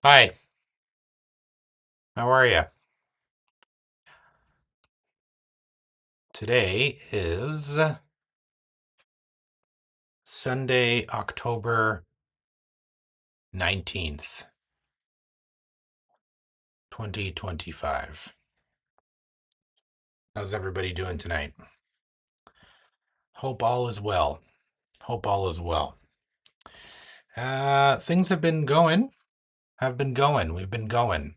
Hi, how are you? Today is Sunday, October 19th, 2025. How's everybody doing tonight? Hope all is well. Hope all is well. Things have been going. We've been going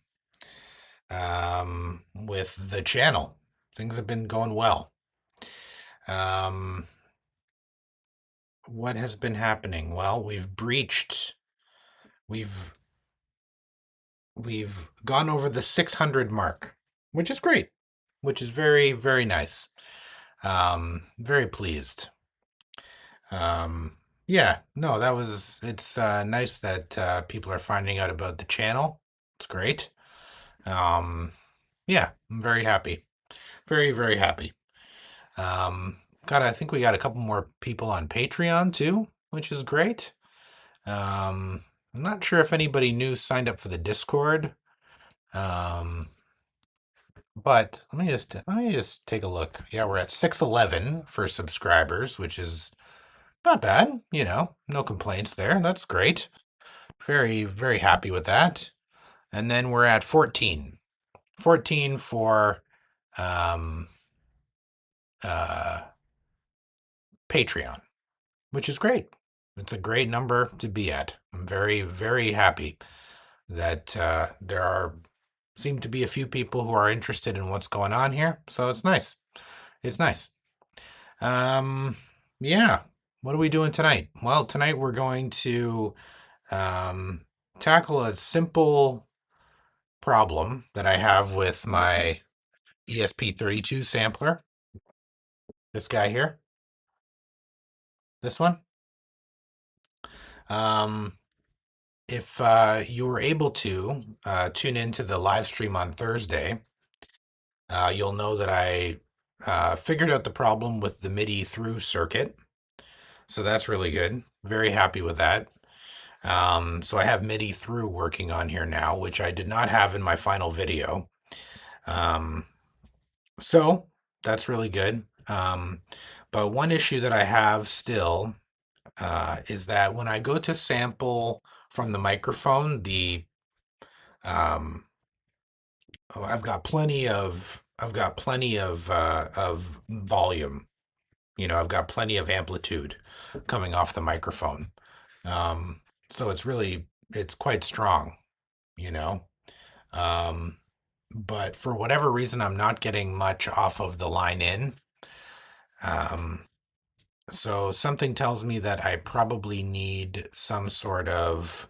with the channel. Things have been going well. Um, what has been happening? Well, we've we've gone over the 600 mark, which is great, which is very, very nice. Very pleased. Yeah, no, it's nice that people are finding out about the channel. It's great. Um, yeah, I'm very happy. Very, very happy. I think we got a couple more people on Patreon too, which is great. I'm not sure if anybody new signed up for the Discord. Um, But let me just take a look. Yeah, we're at 611 for subscribers, which is not bad, no complaints there. That's great. Very, very happy with that. And then we're at 14. 14 for um uh Patreon, which is great. It's a great number to be at. I'm very, very happy that there are seem to be a few people who are interested in what's going on here. So it's nice. It's nice. Um, yeah. What are we doing tonight? Well, tonight we're going to um, tackle a simple problem that I have with my ESP32 sampler. This guy here, this one. Um, if you were able to tune into the live stream on Thursday, you'll know that I figured out the problem with the MIDI through circuit. So that's really good. Very happy with that. So I have MIDI through working on here now, which I did not have in my final video. Um, so that's really good. But one issue that I have still is that when I go to sample from the microphone, um, I've got plenty of volume. I've got plenty of amplitude coming off the microphone. Um, so it's quite strong, you know. Um, but for whatever reason, I'm not getting much off of the line in. Um, so something tells me that I probably need some sort of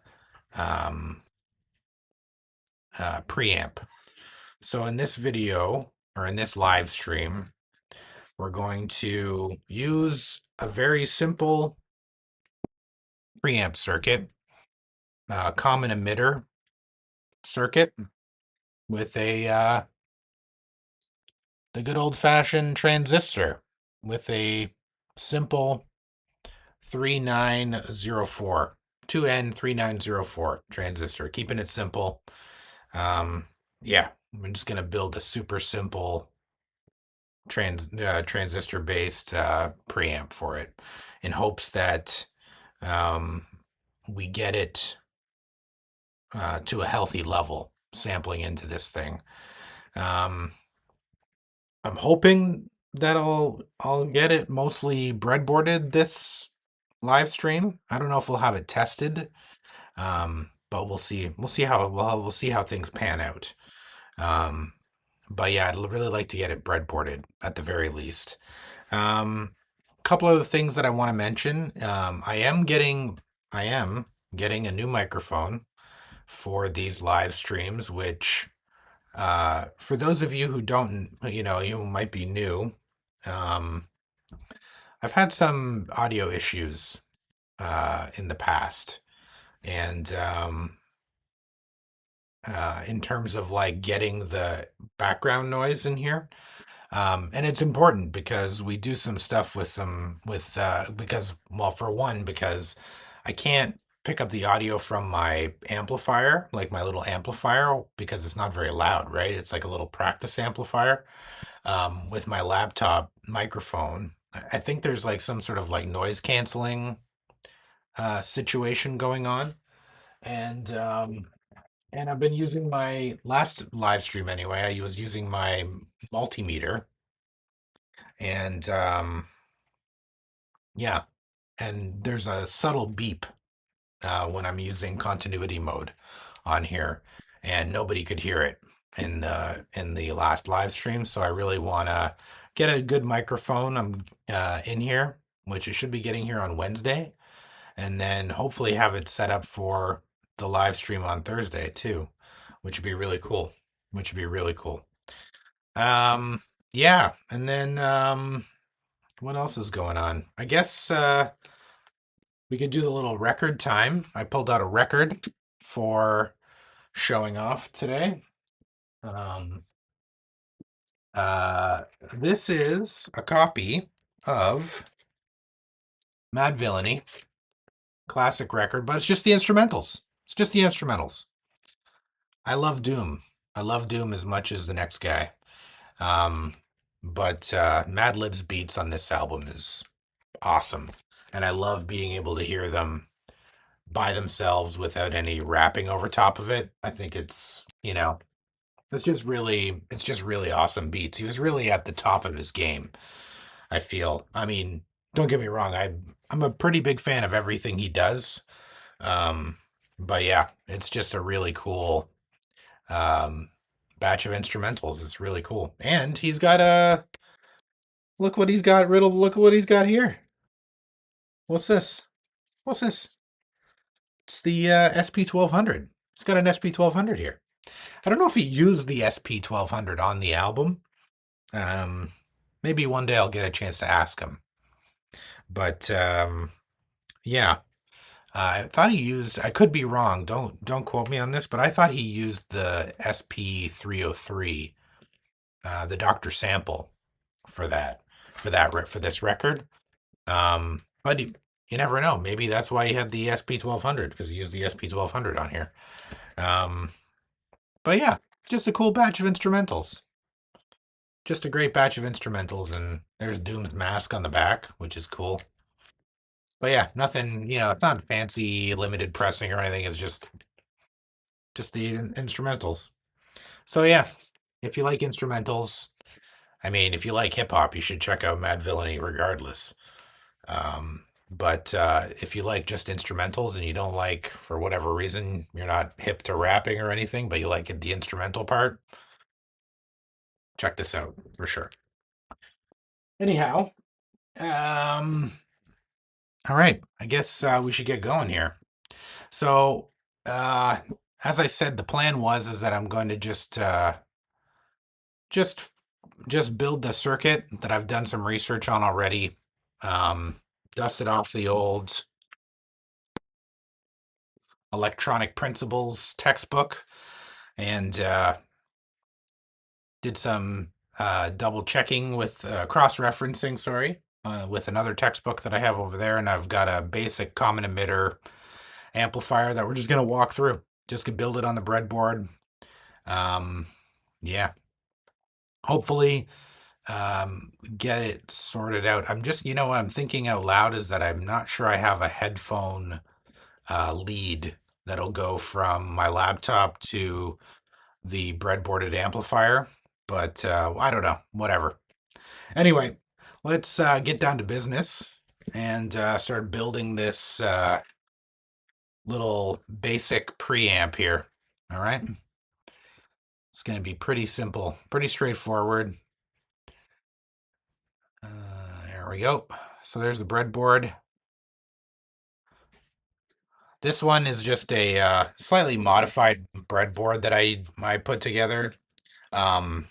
um, preamp. So in this video or in this live stream, we're going to use a very simple preamp circuit, common emitter circuit with the good old-fashioned transistor with a simple 3904, 2N3904 transistor, keeping it simple. Um, yeah, I'm just going to build a super simple transistor based preamp for it in hopes that um, we get it to a healthy level sampling into this thing. Um, I'm hoping that I'll get it mostly breadboarded this live stream. I don't know if we'll have it tested, but we'll see. We'll see how things pan out. Um, but yeah, I'd really like to get it breadboarded at the very least. Couple other things that I want to mention. I am getting a new microphone for these live streams, which for those of you who don't, you might be new. Um, I've had some audio issues in the past, and in terms of like getting the background noise in here. And it's important because we do some stuff with because, well, for one, because I can't. pick up the audio from my amplifier, like my little amplifier, because it's not very loud, right? It's like a little practice amplifier with my laptop microphone. I think there's like some sort of like noise canceling situation going on, and I've been using my last live stream anyway. I was using my multimeter, and yeah, and there's a subtle beep when I'm using continuity mode on here, and nobody could hear it in the last live stream. So I really want to get a good microphone. I'm in here, which it should be getting here on Wednesday, and then hopefully have it set up for the live stream on Thursday too, which would be really cool. Which would be really cool. Um, yeah, and then what else is going on? I guess we could do the little record time. I pulled out a record for showing off today. Um, uh, this is a copy of Mad Villainy, classic record, but it's just the instrumentals. It's just the instrumentals. I love Doom. I love Doom as much as the next guy. Um, but Madlib's beats on this album is awesome. And I love being able to hear them by themselves without any rapping over top of it. I think it's just really awesome beats. He was really at the top of his game, I feel. I mean, don't get me wrong, I'm a pretty big fan of everything he does. Um, but yeah, it's just a really cool um batch of instrumentals. It's really cool. And he's got a look what he's got riddle look what he's got here. What's this? What's this? It's the SP1200. He's got an SP1200 here. I don't know if he used the SP1200 on the album. Um, Maybe one day I'll get a chance to ask him. But yeah, I thought he used. I could be wrong. Don't quote me on this, but I thought he used the SP303, the Doctor sample for this record. But you never know. Maybe that's why he had the SP1200 because he used the SP1200 on here. Um, but yeah, just a cool batch of instrumentals. Just a great batch of instrumentals, and there's Doom's mask on the back, which is cool. But yeah, nothing, it's not fancy limited pressing or anything. It's just the instrumentals. So yeah, if you like instrumentals, I mean, if you like hip hop, you should check out Mad Villainy regardless. But if you like just instrumentals and you don't like, for whatever reason, you're not hip to rapping or anything, but you like the instrumental part, check this out for sure. Anyhow, um, all right, I guess we should get going here. So, uh, as I said, the plan is that I'm going to just just build the circuit that I've done some research on already. Um, Dusted off the old electronic principles textbook and did some double checking with cross referencing, sorry, with another textbook that I have over there. And I've got a basic common emitter amplifier that we're just going to walk through. Just can build it on the breadboard. Um, yeah, hopefully get it sorted out. I'm just, what I'm thinking out loud is that I'm not sure I have a headphone lead that'll go from my laptop to the breadboarded amplifier, but I don't know, whatever. Anyway, let's get down to business and start building this little basic preamp here. All right. It's going to be pretty simple, pretty straightforward. There we go. So there's the breadboard. This one is just a slightly modified breadboard that I put together. Um,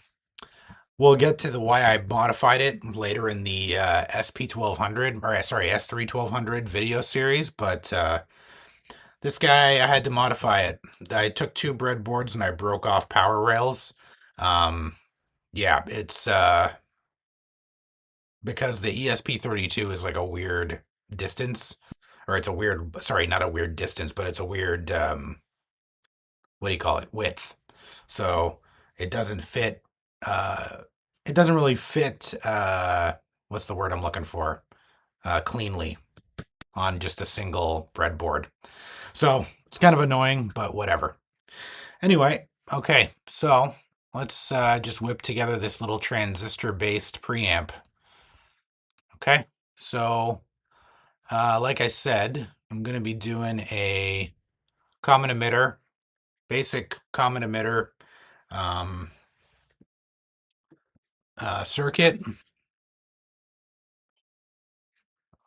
we'll get to the why I modified it later in the SP1200 or sorry S3 1200 video series, but this guy I had to modify it. I took two breadboards and I broke off power rails. Um, yeah, it's because the ESP32 is like a weird distance. or it's a weird, sorry, not a weird distance, but it's a weird, what do you call it? Width. So it doesn't fit, uh, it doesn't really fit, what's the word I'm looking for? Cleanly on just a single breadboard. So it's kind of annoying, but whatever. Anyway, okay, so let's just whip together this little transistor-based preamp. Okay, so like I said, I'm going to be doing a common emitter, basic common emitter um, circuit.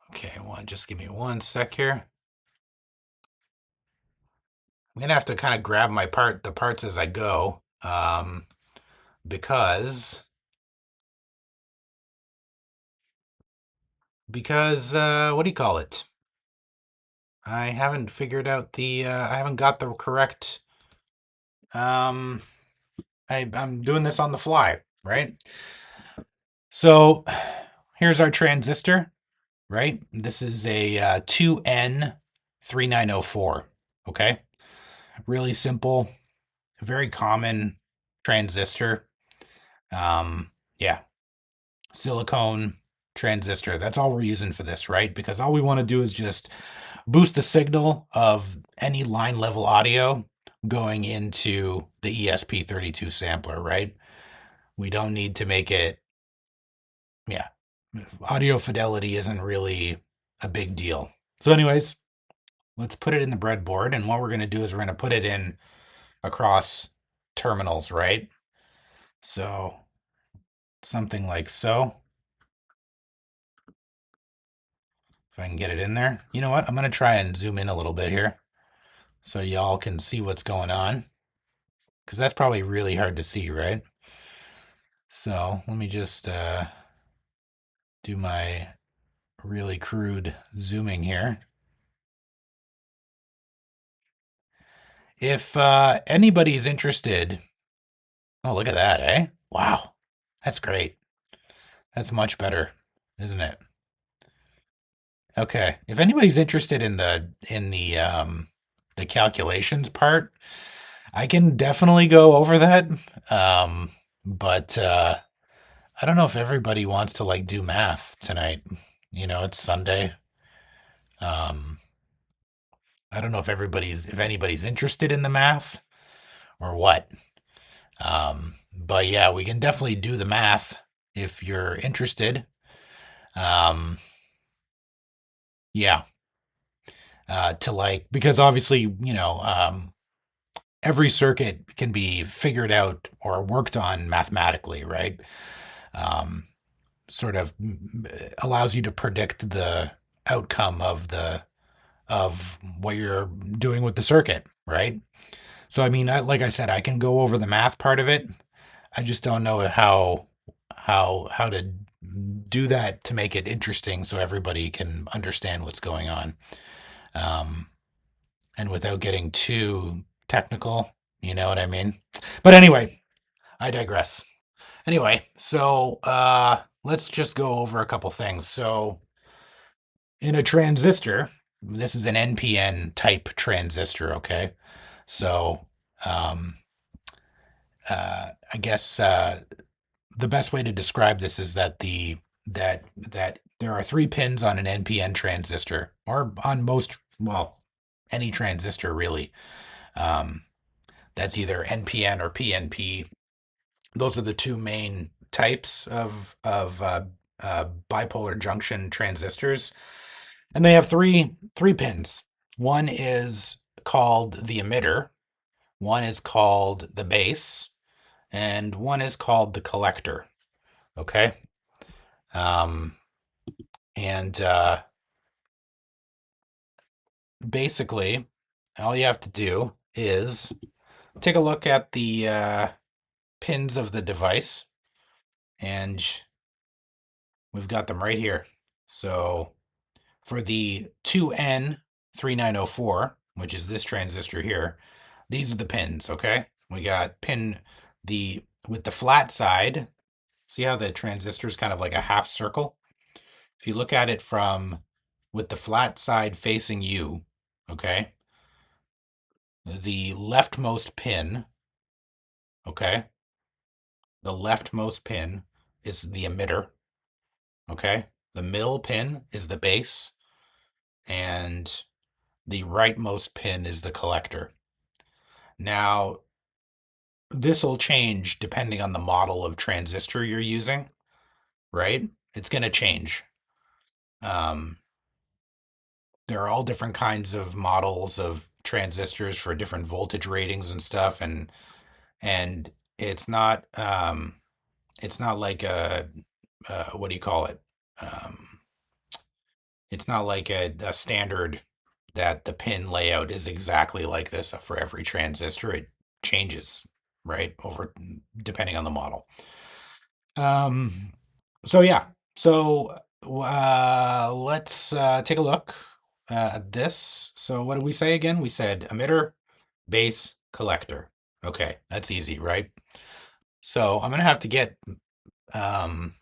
Okay, well, just give me one sec here. I'm gonna have to kind of grab the parts as I go, because what do you call it? I haven't figured out I haven't got the correct. Um, I'm doing this on the fly, right? So here's our transistor, right? This is a 2N3904. Okay, really simple, very common transistor. Yeah, silicone transistor. That's all we're using for this, right? Because all we want to do is just boost the signal of any line level audio going into the ESP32 sampler, right? We don't need to make it, yeah, audio fidelity isn't really a big deal. So, anyways, let's put it in the breadboard. And what we're going to do is we're going to put it in across terminals, right? So, something like so. If I can get it in there. You know what? I'm going to try and zoom in a little bit here so y'all can see what's going on. Because that's probably really hard to see, right? So let me just do my really crude zooming here. If anybody's interested, oh, look at that, eh? Wow, that's great. That's much better, isn't it? Okay, if anybody's interested in the calculations part, I can definitely go over that. But I don't know if everybody wants to like do math tonight. It's Sunday. Um, I don't know if anybody's interested in the math or what. But yeah, we can definitely do the math if you're interested. Um, yeah, to like because obviously every circuit can be figured out or worked on mathematically, right? Um, Sort of allows you to predict the outcome of what you're doing with the circuit, right? So I mean, like I said, I can go over the math part of it. I just don't know how to do that to make it interesting so everybody can understand what's going on, um, and without getting too technical. You know what I mean? But anyway, I digress. Anyway, so let's just go over a couple things. So in a transistor, this is an NPN type transistor, okay? So um, I guess the best way to describe this is that that there are three pins on an NPN transistor, or on well, any transistor really. Um, that's either NPN or PNP. Those are the two main types of bipolar junction transistors, and they have three pins. One is called the emitter, one is called the base, and one is called the collector. Okay. Um, and basically, all you have to do is take a look at the pins of the device, and we've got them right here. So for the 2N3904, which is this transistor here, these are the pins, okay? We got pin the with the flat side. See how the transistor is kind of like a half circle? If you look at it from with the flat side facing you, okay, the leftmost pin, okay, the leftmost pin is the emitter, okay? The middle pin is the base, and the rightmost pin is the collector. Now, this will change depending on the model of transistor you're using, right? It's going to change. Um, there are all different kinds of models of transistors for different voltage ratings and stuff, and it's not like a what do you call it? Um, it's not like a standard that the pin layout is exactly like this for every transistor. It changes, right, over depending on the model. Um, so yeah, so let's take a look at this. So what did we say again? We said emitter, base, collector. Okay, that's easy, right? So um,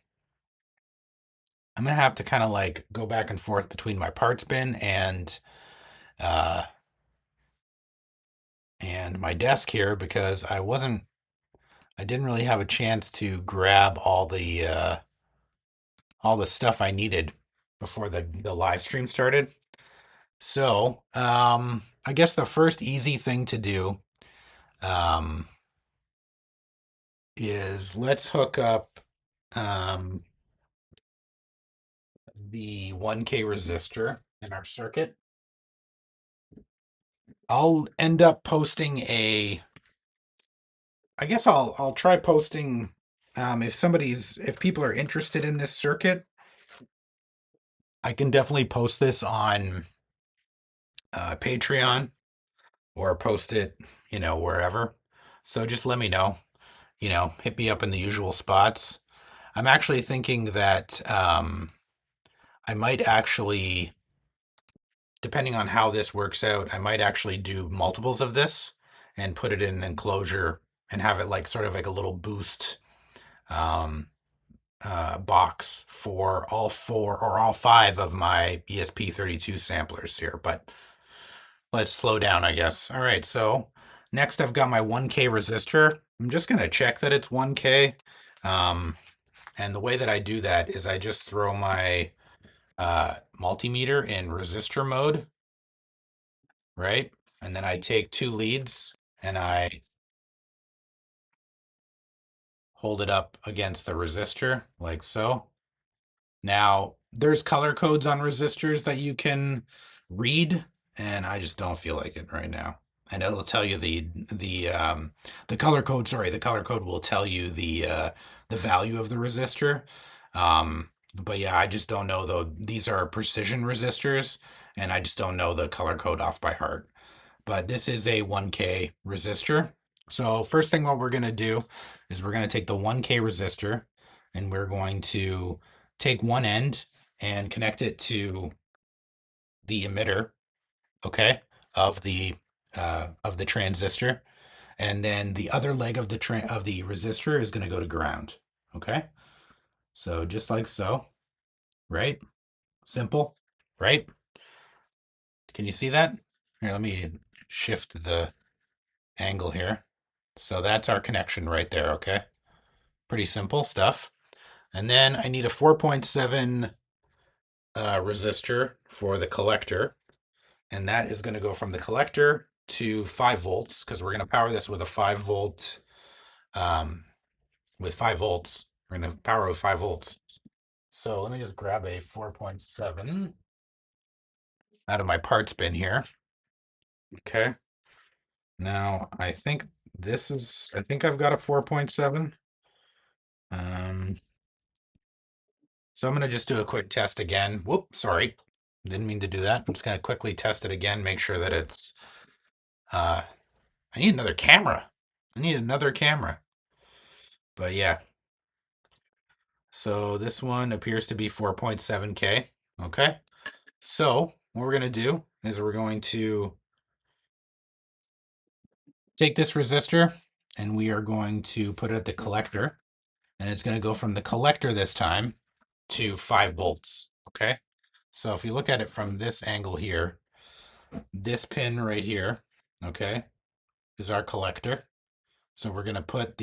I'm gonna have to kind of like go back and forth between my parts bin uh and my desk here because I didn't really have a chance to grab all the stuff I needed before the live stream started. So, I guess the first easy thing to do um, is let's hook up um, the 1K resistor in our circuit. I'll end up posting I guess I'll try posting if people are interested in this circuit, I can definitely post this on Patreon or post it, wherever. So just let me know, hit me up in the usual spots. I'm actually thinking that I might actually, depending on how this works out, I might actually do multiples of this and put it in an enclosure and have it like sort of like a little boost um, box for all four or all five of my ESP32 samplers here. But let's slow down, I guess. All right, so next I've got my 1K resistor. I'm just going to check that it's 1K. Um, and the way that I do that is I just throw my multimeter in resistor mode, right? And then I take two leads and I hold it up against the resistor like so. Now, there's color codes on resistors that you can read, and I just don't feel like it right now. And it'll tell you the color code. Sorry, the color code will tell you the value of the resistor. But yeah, I just don't know though. These are precision resistors, and I just don't know the color code off by heart. But this is a 1K resistor. So first thing what we're going to do is we're going to take the 1K resistor and we're going to take one end and connect it to the emitter, okay, of the transistor, and then the other leg of the resistor is going to go to ground, okay? So just like so, right? Simple, right? Can you see that? Here, let me shift the angle here. So that's our connection right there, okay? Pretty simple stuff. And then I need a 4.7 resistor for the collector. And that is going to go from the collector to 5 volts because we're going to power this with a 5 volt, um, with 5 volts. We're going to power with 5 volts. So let me just grab a 4.7 out of my parts bin here. Okay. Now I think I've got a 4.7. Um, So I'm going to just do a quick test again. Whoop, sorry. Didn't mean to do that. I'm just going to quickly test it again, make sure that uh, I need another camera. I need another camera. But yeah, so this one appears to be 4.7K. Okay. So what we're going to do is we're going to take this resistor and we are going to put it at the collector. And it's going to go from the collector this time to 5 volts. Okay. So if you look at it from this angle here, this pin right here, okay, is our collector. So we're going to put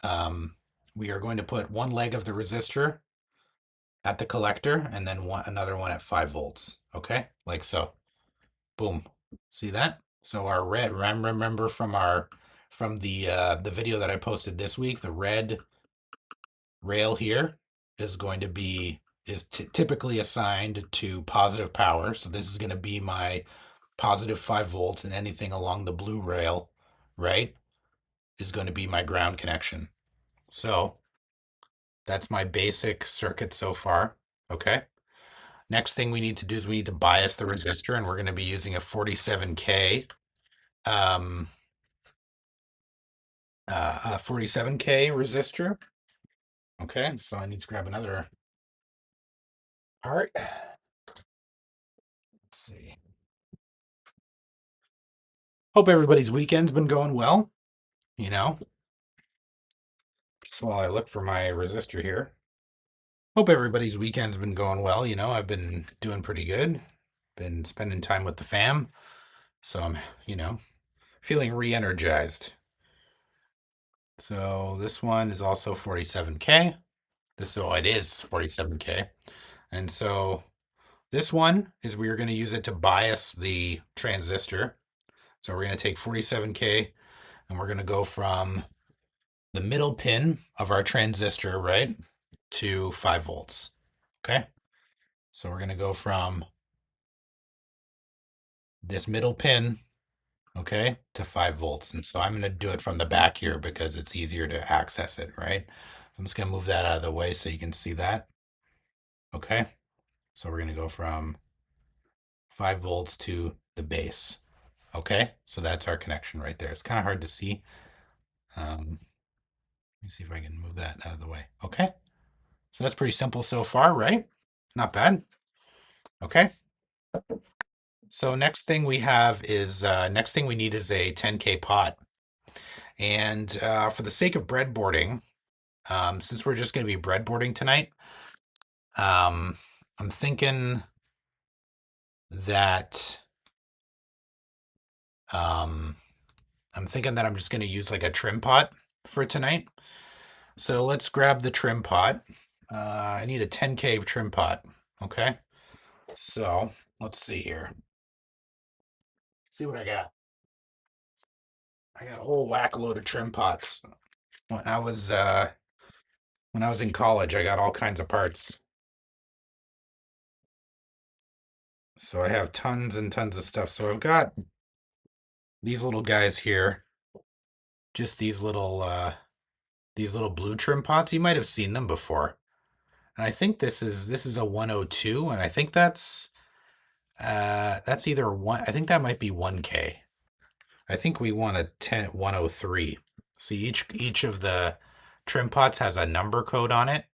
um, we are going to put one leg of the resistor at the collector and then another one at 5 volts. Okay, like so. Boom. See that? So our red, remember from the video that I posted this week, the red rail here is going to be typically assigned to positive power. So this is going to be my positive 5 volts, and anything along the blue rail, right, is going to be my ground connection. So that's my basic circuit so far. Okay. Next thing we need to do is we need to bias the resistor, and we're going to be using a 47K um, a 47K resistor. Okay, so I need to grab another part. Let's see. Hope everybody's weekend's been going well. You know, just while I look for my resistor here. Hope everybody's weekend's been going well. I've been doing pretty good. Been spending time with the fam. So I'm, feeling re-energized. So this one is also 47K. So it is 47K. And so this one is we are going to use it to bias the transistor. So we're going to take 47K and we're going to go from the middle pin of our transistor, right, to 5 volts. Okay. So we're going to go from this middle pin, okay, to 5 volts. And so I'm going to do it from the back here because it's easier to access it, right? So I'm just going to move that out of the way so you can see that. Okay. So we're going to go from 5 volts to the base. Okay. So that's our connection right there. It's kind of hard to see. Let me see if I can move that out of the way. Okay. So that's pretty simple so far, right? Not bad. Okay. So next thing we need is a 10K pot. And for the sake of breadboarding, since we're just going to be breadboarding tonight, um, I'm thinking that um, I'm just going to use like a trim pot for tonight. So let's grab the trim pot. I need a 10K trim pot. Okay. So let's see here. See what I got. I got a whole whack load of trim pots. When I was uh when I was in college, I got all kinds of parts. So I have tons and tons of stuff. So I've got these little guys here, just these little blue trim pots. You might have seen them before. And I think this is a 102, and I think that's either one, I think that might be 1K. I think we want a 103. See, each of the trim pots has a number code on it,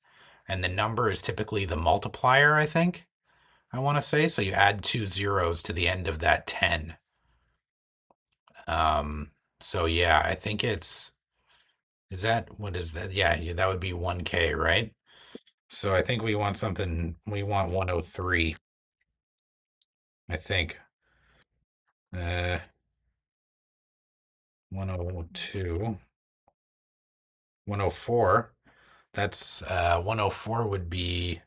and the number is typically the multiplier, I think. I want to say. So you add 2 zeros to the end of that 10. Um, so yeah, I think what is that? Yeah, that would be 1K, right? So I think we want 103, I think. 102, 104. That's 104 would be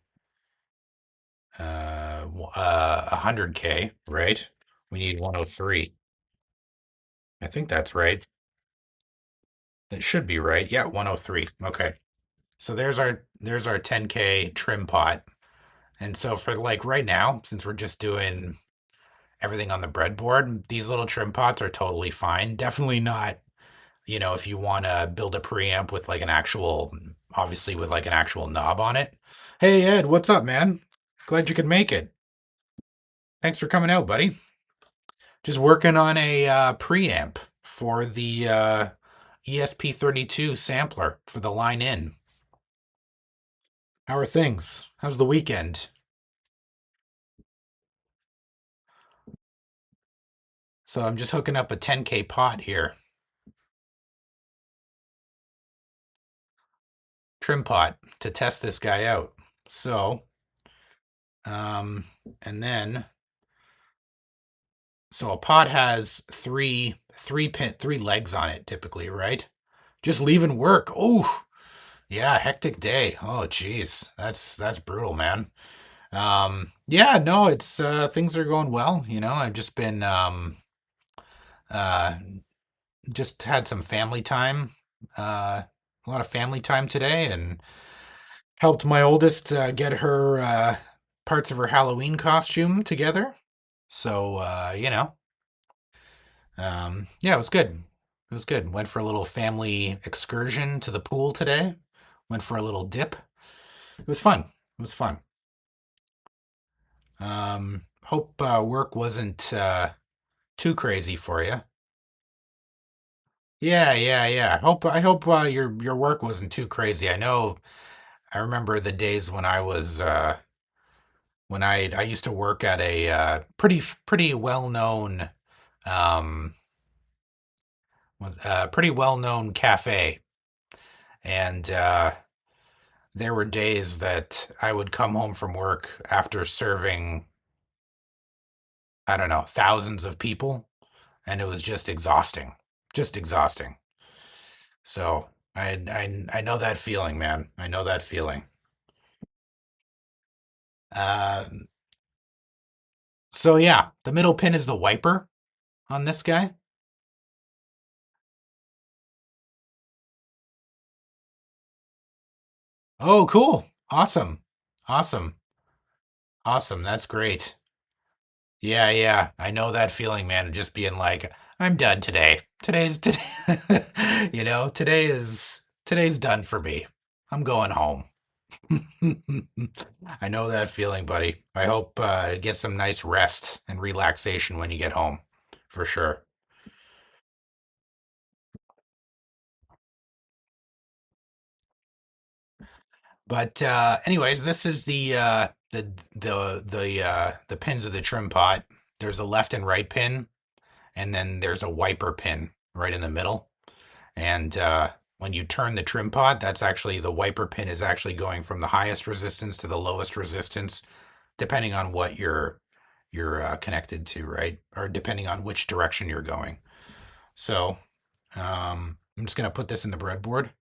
100K, right? We need 103. I think that's right. It should be right. Yeah, 103. Okay. So there's our 10K trim pot. And so for like right now, since we're just doing everything on the breadboard, these little trim pots are totally fine. Definitely not, if you want to build a preamp with like obviously with like an actual knob on it. Hey Ed, what's up, man? Glad you could make it. Thanks for coming out, buddy. Just working on a preamp for the ESP32 sampler for the line in. How are things? How's the weekend? So I'm just hooking up a 10K pot here. Trim pot to test this guy out. So Um, and then so a pot has three legs on it typically, right? Just leaving work. Oh, yeah, hectic day. Oh, geez, that's brutal, man. Yeah, no, it's things are going well. I've just been uh just had some family time, a lot of family time today, and helped my oldest get her parts of her Halloween costume together. So, yeah, it was good. It was good. Went for a little family excursion to the pool today. Went for a little dip. It was fun. It was fun. Hope work wasn't too crazy for you. Yeah, yeah, yeah. I hope your work wasn't too crazy. I remember the days when I used to work at a pretty well-known um pretty well-known cafe, and there were days that I would come home from work after serving, I don't know, thousands of people, and it was just exhausting. Just exhausting. So, I know that feeling, man. I know that feeling. Uh so yeah, the middle pin is the wiper on this guy. Oh, cool. Awesome. Awesome. Awesome. That's great. Yeah, yeah. I know that feeling, man, of just being like, I'm done today. Today. Today's done for me. I'm going home. I know that feeling, buddy. I hope get some nice rest and relaxation when you get home, for sure. But anyways, this is the pins of the trim pot. There's a left and right pin, and then there's a wiper pin right in the middle. And when you turn the trim pot, that's actually the wiper pin is actually going from the highest resistance to the lowest resistance, depending on what you're connected to, right? Or depending on which direction you're going. So I'm just gonna put this in the breadboard.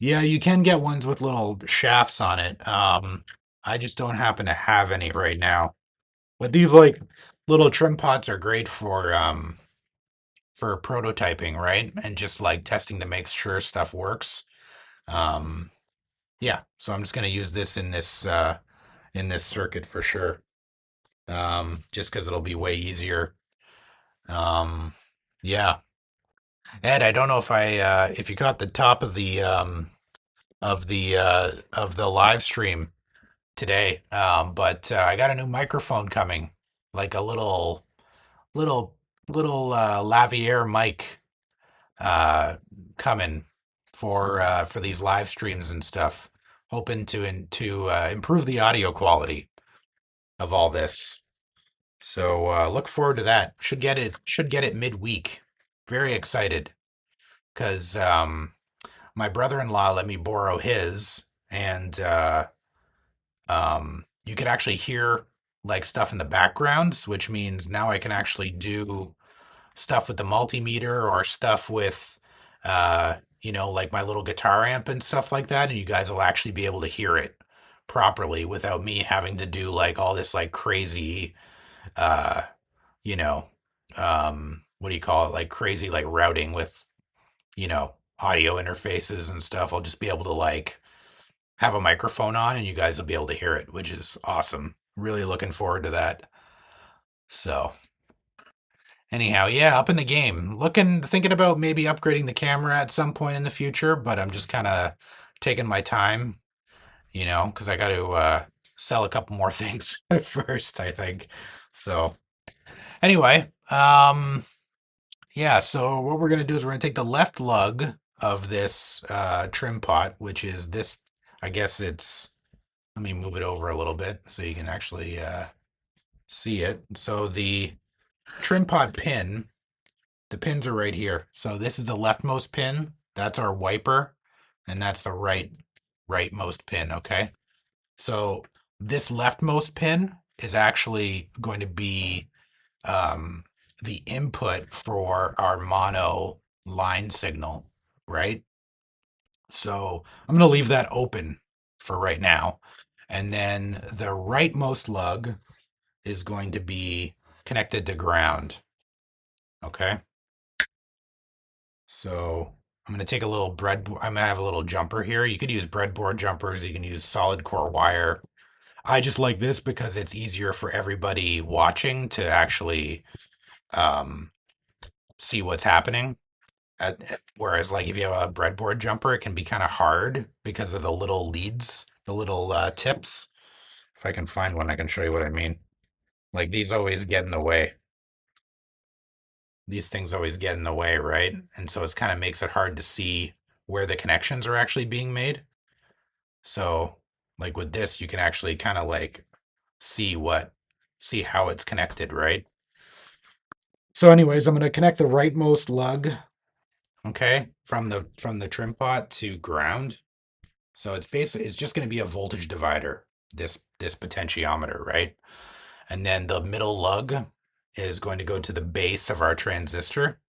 Yeah, you can get ones with little shafts on it. I just don't happen to have any right now. But these like little trim pots are great for prototyping, right? And just like testing to make sure stuff works. Um, yeah, so I'm just gonna use this in this circuit for sure. Just because it'll be way easier. Um, yeah. Ed, I don't know if you caught the top of the live stream today. But I got a new microphone coming, like a little little lavalier mic uh, coming for these live streams and stuff. Hoping to improve the audio quality of all this. So look forward to that. Should get it midweek. Very excited because my brother-in-law let me borrow his, and you could actually hear like stuff in the background, which means now I can actually do stuff with the multimeter or stuff with, like my little guitar amp and stuff like that. And you guys will actually be able to hear it properly without me having to do like all this like crazy, uh, you know, what do you call it? Like crazy like routing with, audio interfaces and stuff. I'll just be able to like have a microphone on and you guys will be able to hear it, which is awesome. Really looking forward to that. So, anyhow, yeah, up in the game. Thinking about maybe upgrading the camera at some point in the future, but I'm just kind of taking my time, because I got to sell a couple more things first, I think. So, anyway, yeah, so what we're going to do is we're going to take the left lug of this trim pot, which is this, I guess it's, let me move it over a little bit so you can actually see it. So the trim pot pin, the pins are right here. So this is the leftmost pin. That's our wiper, and that's the rightmost pin, okay? So this leftmost pin is actually going to be um, the input for our mono line signal, right? So I'm going to leave that open for right now. And then the rightmost lug is going to be connected to ground. Okay. So I'm going to take a little I'm going to have a little jumper here. You could use breadboard jumpers. You can use solid core wire. I just like this because it's easier for everybody watching to actually um, see what's happening. Whereas, like, if you have a breadboard jumper, it can be kind of hard because of the little leads, the little tips. If I can find one, I can show you what I mean. Like, these always get in the way. These things always get in the way, right? And so it kind of makes it hard to see where the connections are actually being made. So, like with this, you can actually kind of like see see how it's connected, right? So, anyways, I'm going to connect the rightmost lug, okay, from the trim pot to ground. So it's just going to be a voltage divider, this potentiometer, right? And then the middle lug is going to go to the base of our transistor.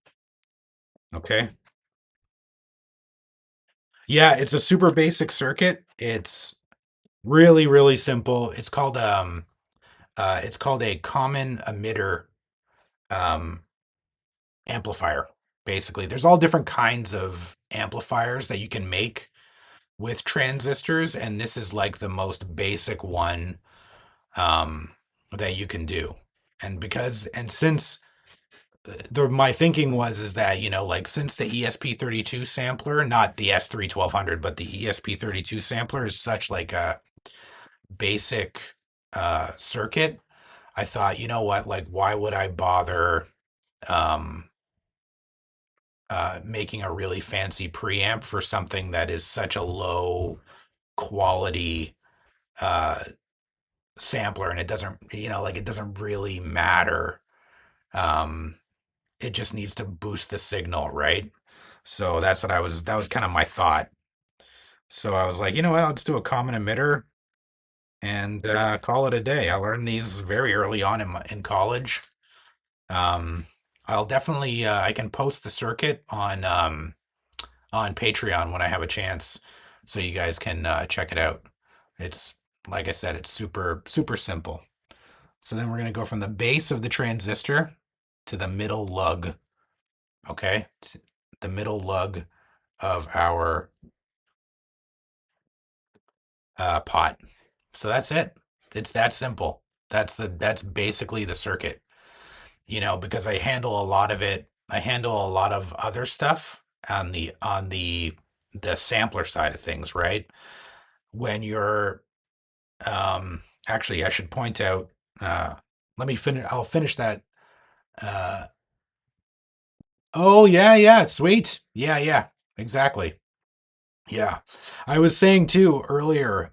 Okay. Yeah, it's a super basic circuit. It's really, really simple. It's called a common emitter um amplifier. Basically, there's all different kinds of amplifiers that you can make with transistors, and this is like the most basic one um, that you can do. And since my thinking was is that like since the ESP32 sampler, not the S3 1200, but the ESP32 sampler is such like a basic circuit, I thought, you know what, like why would I bother um, making a really fancy preamp for something that is such a low quality uh, sampler, and it doesn't, like it doesn't really matter. Um, it just needs to boost the signal, right? So that was kind of my thought. So I was like, you know what, I'll just do a common emitter and call it a day. I learned these very early on in college. Um, I'll definitely I can post the circuit on Patreon when I have a chance, so you guys can check it out. It's like I said, it's super super simple. So then we're gonna go from the base of the transistor to the middle lug. Okay, the middle lug of our pot. So that's it. It's that simple. That's basically the circuit. Because I handle a lot of it. I handle a lot of other stuff on the sampler side of things, right? When you're actually, I should point out. Let me finish. I'll finish that. Uh, oh yeah, yeah, sweet. Yeah, yeah, exactly. Yeah. I was saying too earlier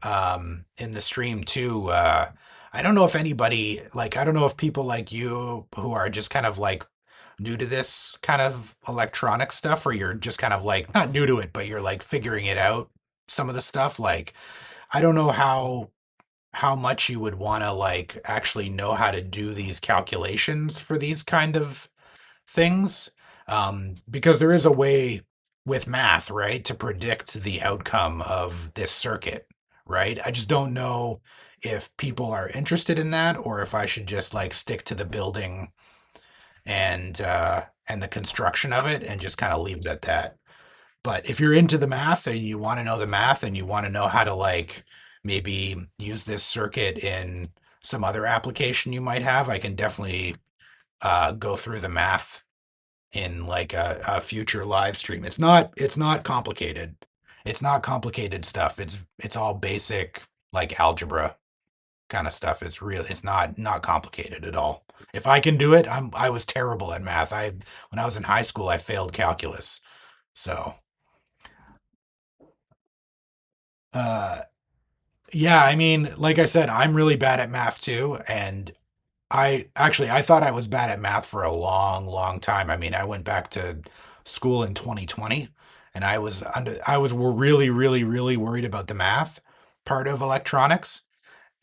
in the stream too, I don't know if anybody like I don't know if people like you who are just kind of like new to this kind of electronic stuff, or you're just kind of like not new to it, but you're like figuring it out some of the stuff. Like I don't know how much you would want to like actually know how to do these calculations for these kind of things, because there is a way with math, right, to predict the outcome of this circuit, right? I just don't know if people are interested in that, or if I should just like stick to the building and the construction of it and just kind of leave it at that. But if you're into the math and you want to know the math and you want to know how to like maybe use this circuit in some other application you might have, I can definitely go through the math in like a future live stream. It's not complicated. It's not complicated stuff. It's all basic like algebra kind of stuff. It's not complicated at all. If I can do it, I was terrible at math. I When I was in high school, I failed calculus. So, uh yeah, I mean, like I said, I'm really bad at math too, and I thought I was bad at math for a long, long time. I mean, I went back to school in 2020, and I was really, really, really worried about the math part of electronics,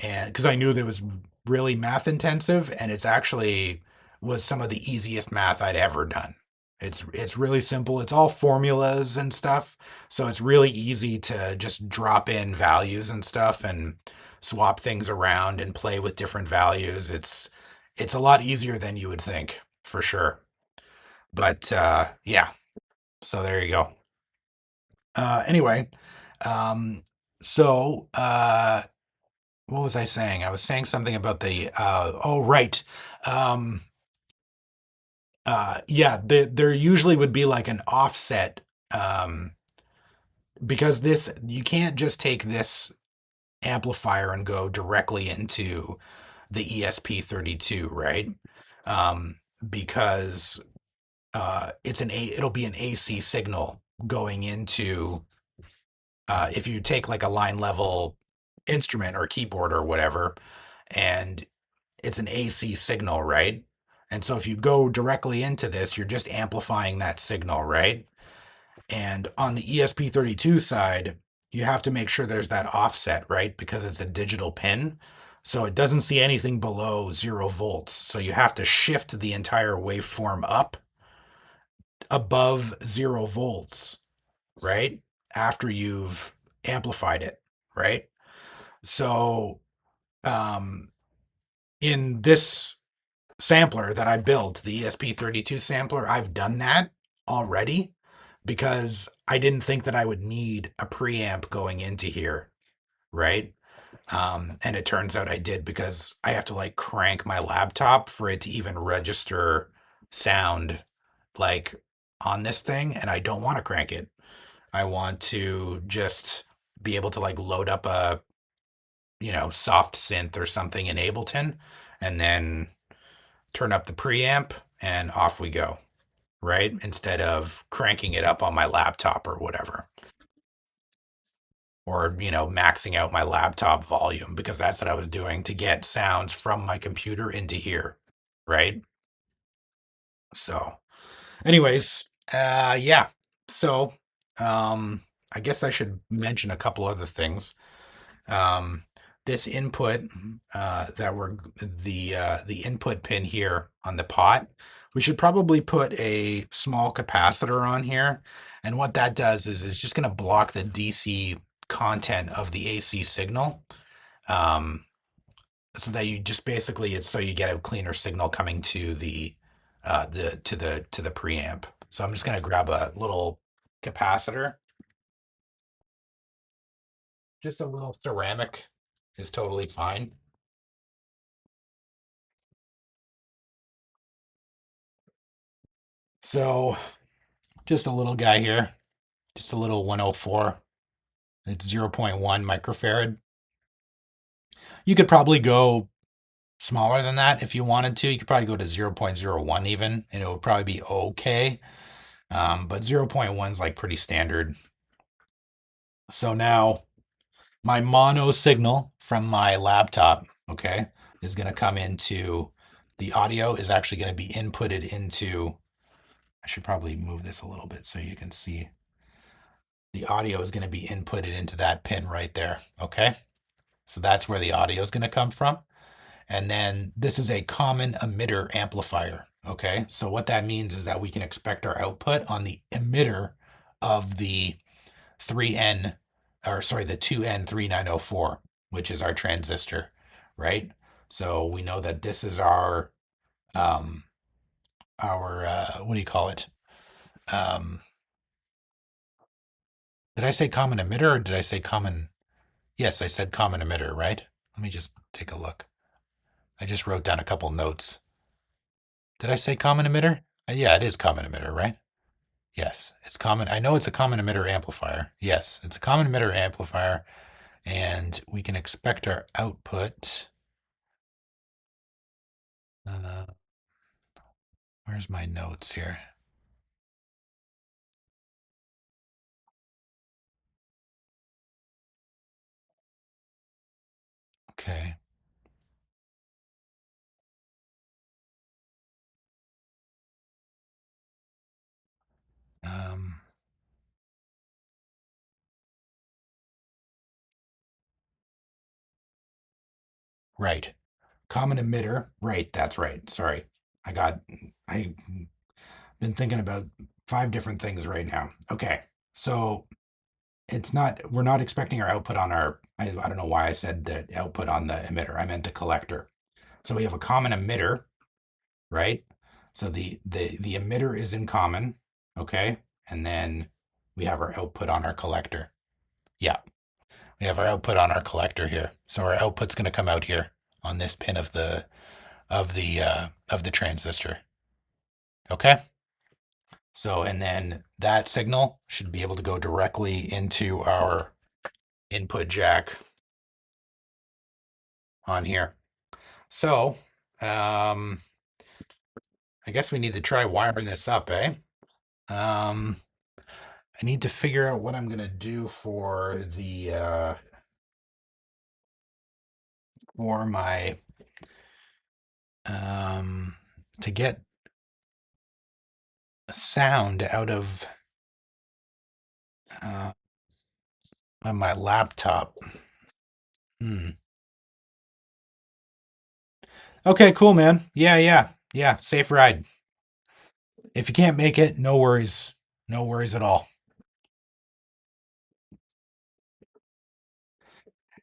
and because I knew that it was really math intensive, and it's actually was some of the easiest math I'd ever done. It's really simple. It's all formulas and stuff, so it's really easy to just drop in values and stuff and swap things around and play with different values. It's a lot easier than you would think, for sure. But yeah, so there you go. Anyway, um, so what was I saying? I was saying something about the oh right. Um yeah, there usually would be like an offset um because this you can't just take this amplifier and go directly into the ESP32, right? Um because it'll be an AC signal going into if you take like a line level instrument or keyboard or whatever, and it's an AC signal, right? And so if you go directly into this, you're just amplifying that signal, right? And on the ESP32 side, you have to make sure there's that offset, right? Because it's a digital pin. So it doesn't see anything below 0 volts. So you have to shift the entire waveform up above 0 volts, right? After you've amplified it, right? So um, in this sampler that I built, the ESP32 sampler, I've done that already because I didn't think that I would need a preamp going into here, right? And it turns out I did because I have to like crank my laptop for it to even register sound like on this thing, and I don't want to crank it. I want to just be able to like load up a, soft synth or something in Ableton and then turn up the preamp and off we go, right? Instead of cranking it up on my laptop or whatever. Or, maxing out my laptop volume because that's what I was doing to get sounds from my computer into here, right? So, anyways, yeah. So, um, I guess I should mention a couple other things. Um, this input that we're the input pin here on the pot, we should probably put a small capacitor on here, and what that does is just going to block the DC content of the AC signal, um, so that you just basically it's so you get a cleaner signal coming to the preamp. So I'm just going to grab a little capacitor, just a little ceramic is totally fine. So just a little guy here, just a little 104. It's zero point 0.1 microfarad. You could probably go smaller than that if you wanted to. You could probably go to zero point zero 0.01 even, and it would probably be okay. But zero point 0.1 is like pretty standard. So now my mono signal from my laptop, okay, is going to come into the audio is actually going to be inputted into. I should probably move this a little bit so you can see. The audio is going to be inputted into that pin right there, okay? So that's where the audio is going to come from. And then this is a common emitter amplifier. Okay. So what that means is that we can expect our output on the emitter of the 3N, or sorry, the 2N3904, which is our transistor, right? So we know that this is um, what do you call it? Um, did I say common emitter or did I say common? Yes, I said common emitter, right? Let me just take a look. I just wrote down a couple notes. Did I say common emitter? Yeah, it is common emitter, right? Yes, it's common. I know it's a common emitter amplifier. Yes, it's a common emitter amplifier, and we can expect our output. Uh, where's my notes here? Okay. Um, Right. Common emitter. Right. That's right. Sorry. I've been thinking about five different things right now. Okay. So we're not expecting our output on I don't know why I said the output on the emitter. I meant the collector. So we have a common emitter, right? So the emitter is in common, okay? And then we have our output on our collector. Yeah, we have our output on our collector here. So our output's going to come out here on this pin of the transistor. Okay? So and then that signal should be able to go directly into our input jack on here. So, um, I guess we need to try wiring this up, eh? Um, I need to figure out what I'm gonna do for my um to get sound out uh of my laptop. Hmm. Okay, cool, man. Yeah, yeah, yeah. Safe ride. If you can't make it, no worries. No worries at all.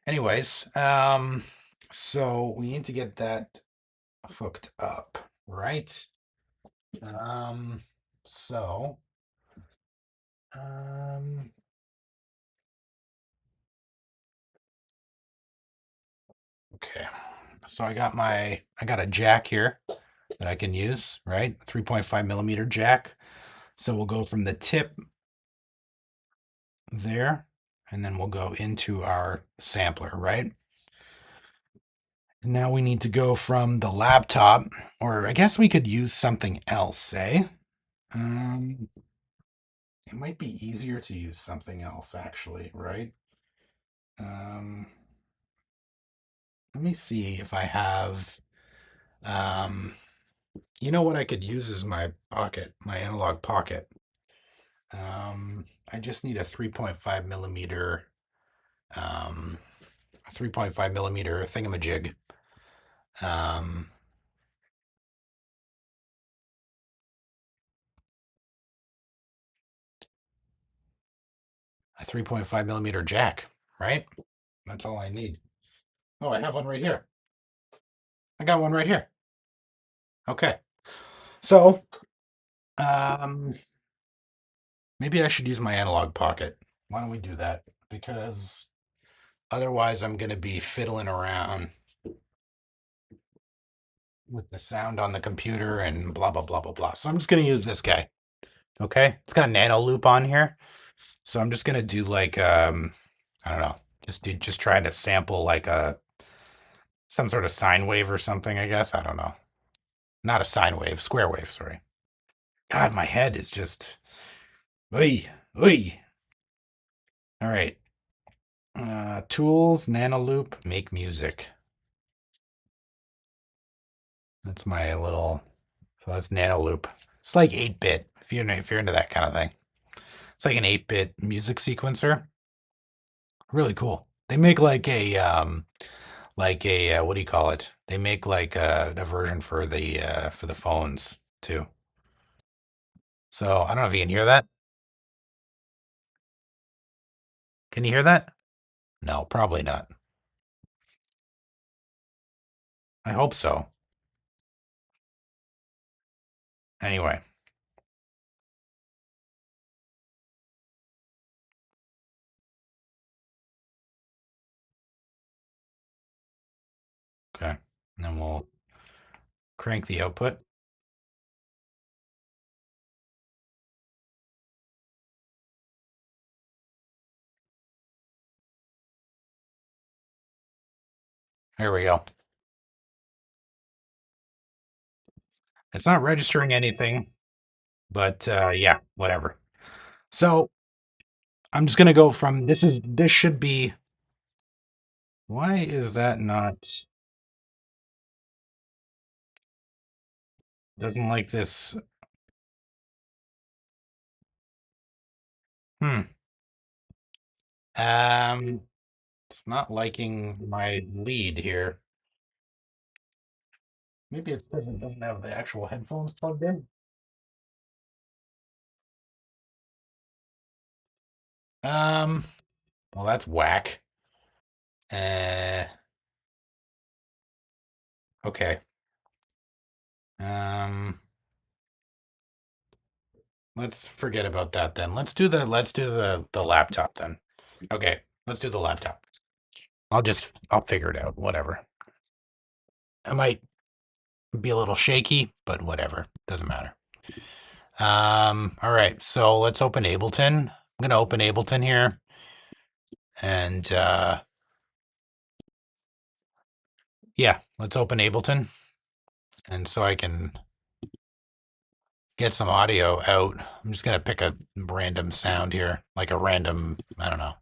Anyways, so we need to get that hooked up, right? Um, so, um, okay. So I got a jack here that I can use, right? 3.5 millimeter jack. So we'll go from the tip there, and then we'll go into our sampler, right? And now we need to go from the laptop, or I guess we could use something else, eh? Um, it might be easier to use something else, actually, right? Um, let me see if I have, um, you know what I could use is my pocket, my analog pocket. I just need a 3.5 millimeter, um, 3.5 millimeter thingamajig. Um, a 3.5 millimeter jack, right? That's all I need. Oh, I have one right here. I got one right here. Okay. So, um, maybe I should use my analog pocket. Why don't we do that? Because otherwise, I'm going to be fiddling around with the sound on the computer and blah, blah, blah, blah, blah. So I'm just going to use this guy. Okay. It's got nano loop on here. So I'm just going to do like, I don't know, just try to sample like some sort of sine wave or something, I guess. I don't know. Not a sine wave, square wave, sorry. God, my head is just, oy, oy. All right. Tools, nano loop, make music. That's my little, so that's nano loop. It's like 8-bit if you're into that kind of thing. It's like an 8-bit music sequencer. Really cool. They make like a what do you call it? They make like a version for the phones too. So I don't know if you can hear that. Can you hear that? No, probably not. I hope so. Anyway, okay. And then we'll crank the output. There we go. It's not registering anything, but yeah, whatever. So I'm just gonna go from this should be. Why is that not? Doesn't like this. Hmm. Um, it's not liking my lead here. Maybe it doesn't have the actual headphones plugged in. Um, well, that's whack. Uh, okay. Um, let's forget about that then. Let's do the laptop then. Okay, let's do the laptop. I'll figure it out. Whatever. I might be a little shaky, but whatever. Doesn't matter. All right, so let's open Ableton. I'm gonna open Ableton here, and yeah, let's open Ableton, and so I can get some audio out. I'm just gonna pick a random sound here, like a random, I don't know,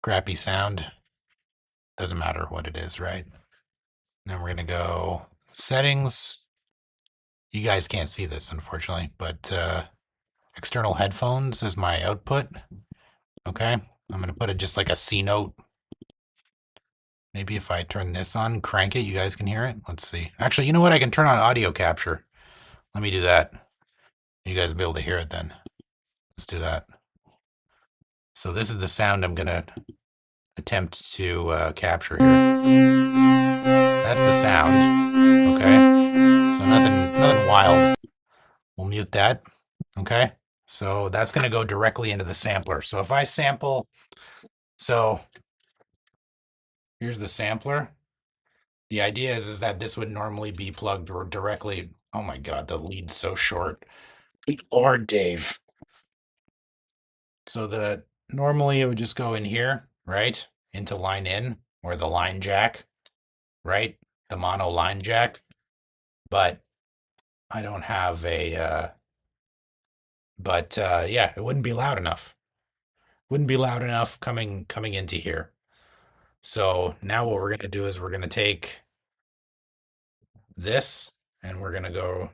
crappy sound. Doesn't matter what it is, right? Then we're gonna go settings. You guys can't see this, unfortunately, but external headphones is my output. Okay, I'm gonna put it just like a C note. Maybe if I turn this on, crank it, you guys can hear it. Let's see. Actually, you know what? I can turn on audio capture. Let me do that. You guys will be able to hear it then. Let's do that. So this is the sound I'm gonna attempt to capture here. That's the sound. Okay. So nothing wild. We'll mute that. Okay. So that's gonna go directly into the sampler. So if I sample, so here's the sampler. The idea is that this would normally be plugged directly. Oh my God, the lead's so short. Good Lord, Dave. So the normally it would just go in here, right? Into line in or the line jack, right? The mono line jack. But I don't have a but yeah, it wouldn't be loud enough. Wouldn't be loud enough coming into here. So now what we're gonna do is we're gonna take this and we're gonna go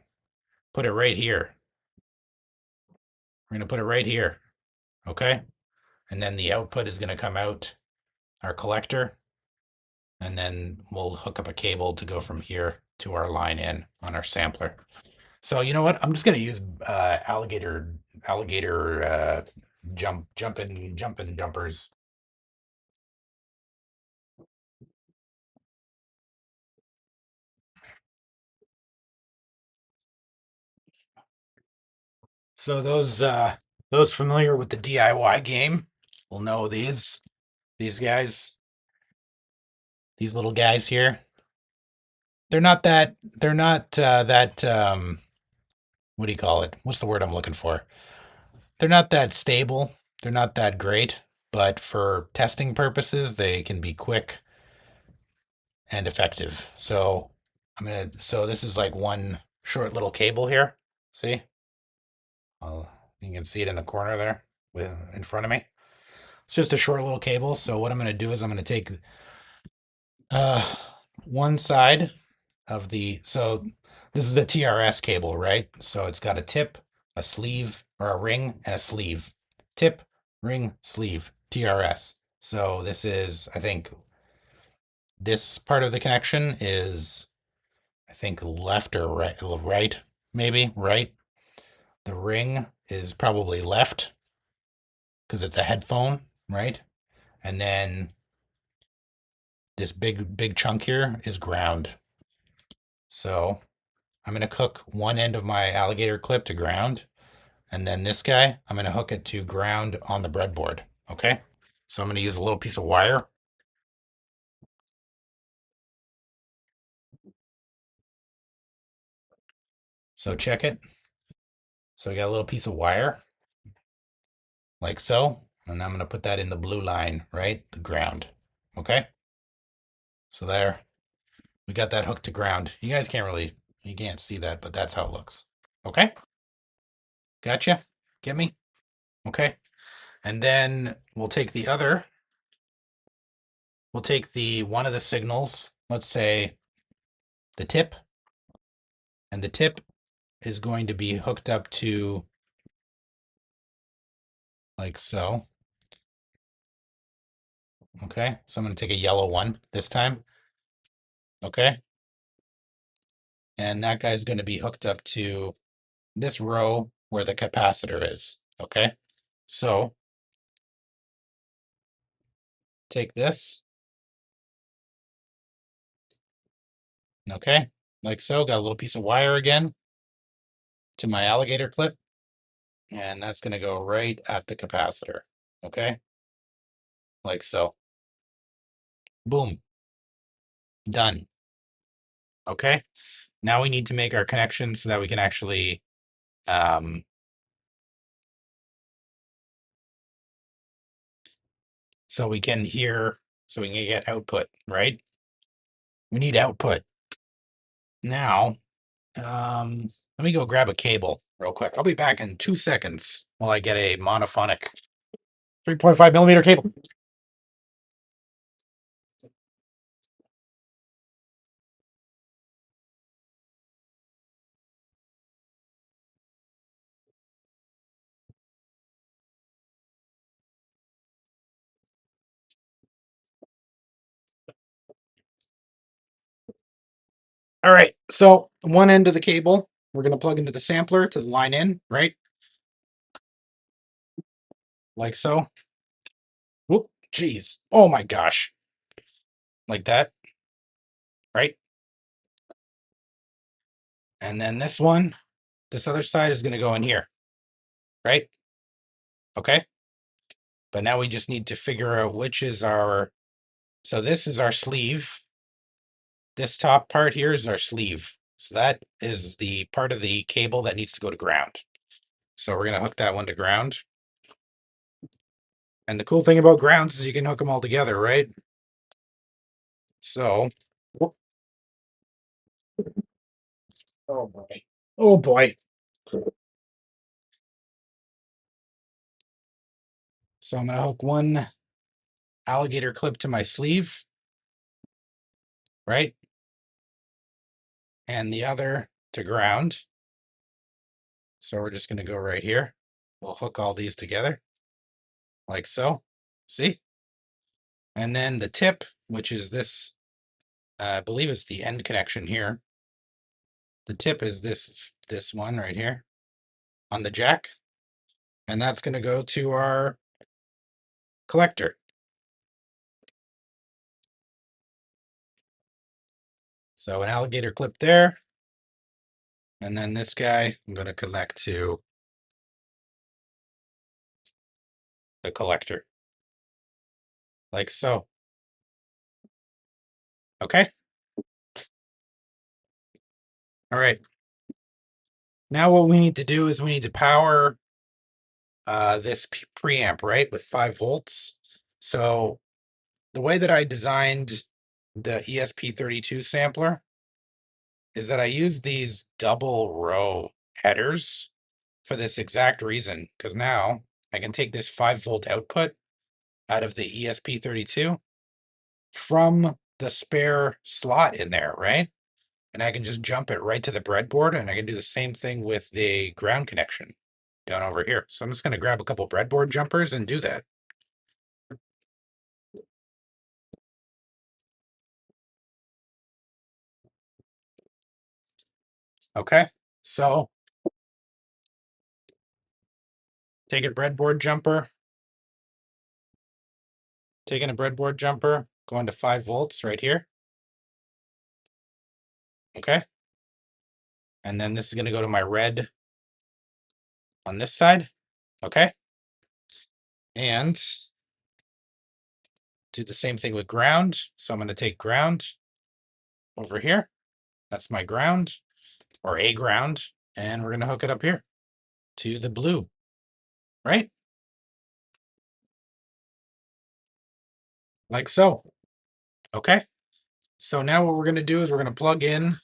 put it right here. We're gonna put it right here. Okay? And then the output is gonna come out our collector, and then we'll hook up a cable to go from here to our line in on our sampler. So you know what? I'm just gonna use alligator jumping jumpers. So those familiar with the DIY game will know these guys, these little guys here. They're not that what do you call it? What's the word I'm looking for? They're not that stable. They're not that great, but for testing purposes, they can be quick and effective. So this is like one short little cable here. See? You can see it in the corner there in front of me. It's just a short little cable. So what I'm going to do is I'm going to take uh, one side of so this is a TRS cable, right? So it's got a tip, a sleeve, or a ring, and a sleeve. Tip, ring, sleeve, TRS. So this is, I think, this part of the connection is, I think, left or right, maybe, right? The ring is probably left because it's a headphone, right? And then this big chunk here is ground. So I'm going to hook one end of my alligator clip to ground, and then this guy, I'm going to hook it to ground on the breadboard. Okay. So I'm going to use a little piece of wire. So check it. So we got a little piece of wire like so. And I'm going to put that in the blue line, right? The ground. Okay. So there, we got that hooked to ground. You can't see that, but that's how it looks. Okay. Gotcha. Get me? Okay. And then we'll take the one of the signals, let's say the tip, and the tip is going to be hooked up to like so. Okay, so I'm going to take a yellow one this time. Okay, and that guy's going to be hooked up to this row where the capacitor is. Okay, so take this. Okay, like so. Got a little piece of wire again to my alligator clip, and that's going to go right at the capacitor. Okay, like so. Boom, done. Okay, now we need to make our connection so that we can actually um, so we can hear, so we can get output, right? We need output. Now, let me go grab a cable real quick. I'll be back in 2 seconds while I get a monophonic 3.5 millimeter cable. All right, so one end of the cable, we're going to plug into the sampler to the line in, right? Like so. Whoop, geez. Oh my gosh. Like that, right? And then this one, this other side is going to go in here, right? Okay. But now we just need to figure out which is our, so this is our sleeve. This top part here is our sleeve. So that is the part of the cable that needs to go to ground. So we're going to hook that one to ground. And the cool thing about grounds is you can hook them all together, right? So, oh boy. Oh boy. So I'm going to hook one alligator clip to my sleeve, right? And the other to ground. So we're just going to go right here. We'll hook all these together like so. See? And then the tip, which is this, I believe it's the end connection here. The tip is this one right here on the jack. And that's going to go to our collector. So an alligator clip there. And then this guy, I'm going to connect to the collector. Like so. Okay. All right. Now what we need to do is we need to power this preamp, right, with 5 volts. So the way that I designed the ESP32 sampler is that I use these double row headers for this exact reason, because now I can take this 5-volt output out of the ESP32 from the spare slot in there, right? And I can just jump it right to the breadboard, and I can do the same thing with the ground connection down over here. So I'm just going to grab a couple breadboard jumpers and do that. Okay, so take a breadboard jumper, taking a breadboard jumper, going to 5 volts right here. Okay. And then this is going to go to my red on this side. Okay. And do the same thing with ground. So I'm going to take ground over here. That's my ground or a ground. And we're going to hook it up here to the blue, right? Like so. Okay. So now what we're going to do is we're going to plug in.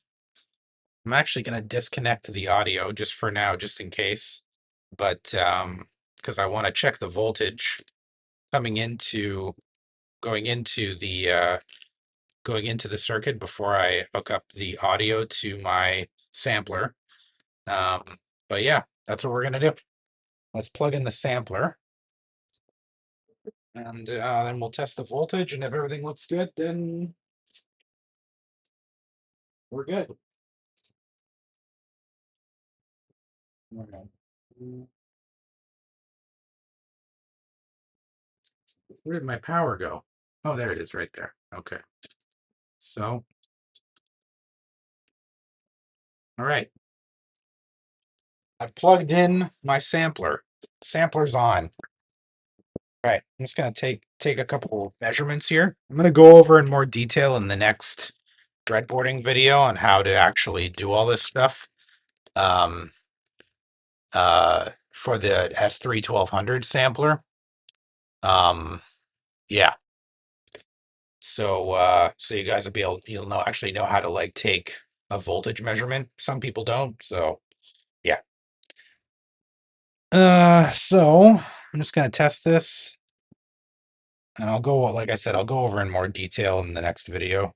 I'm actually going to disconnect the audio just for now, just in case. But because I want to check the voltage coming into going into the circuit before I hook up the audio to my sampler. But yeah, that's what we're gonna do. Let's plug in the sampler, and then we'll test the voltage. And if everything looks good, then we're good. All right. Where did my power go? Oh, there it is right there. Okay. So, all right. I've plugged in my sampler. Sampler's on. All right. I'm just gonna take a couple measurements here. I'm gonna go over in more detail in the next breadboarding video on how to actually do all this stuff. Um, for the S3 1200 sampler. Yeah. So you guys will be able, you'll know actually know how to like take a voltage measurement. Some people don't. So yeah. So I'm just gonna test this, and I'll go, like I said, I'll go over in more detail in the next video.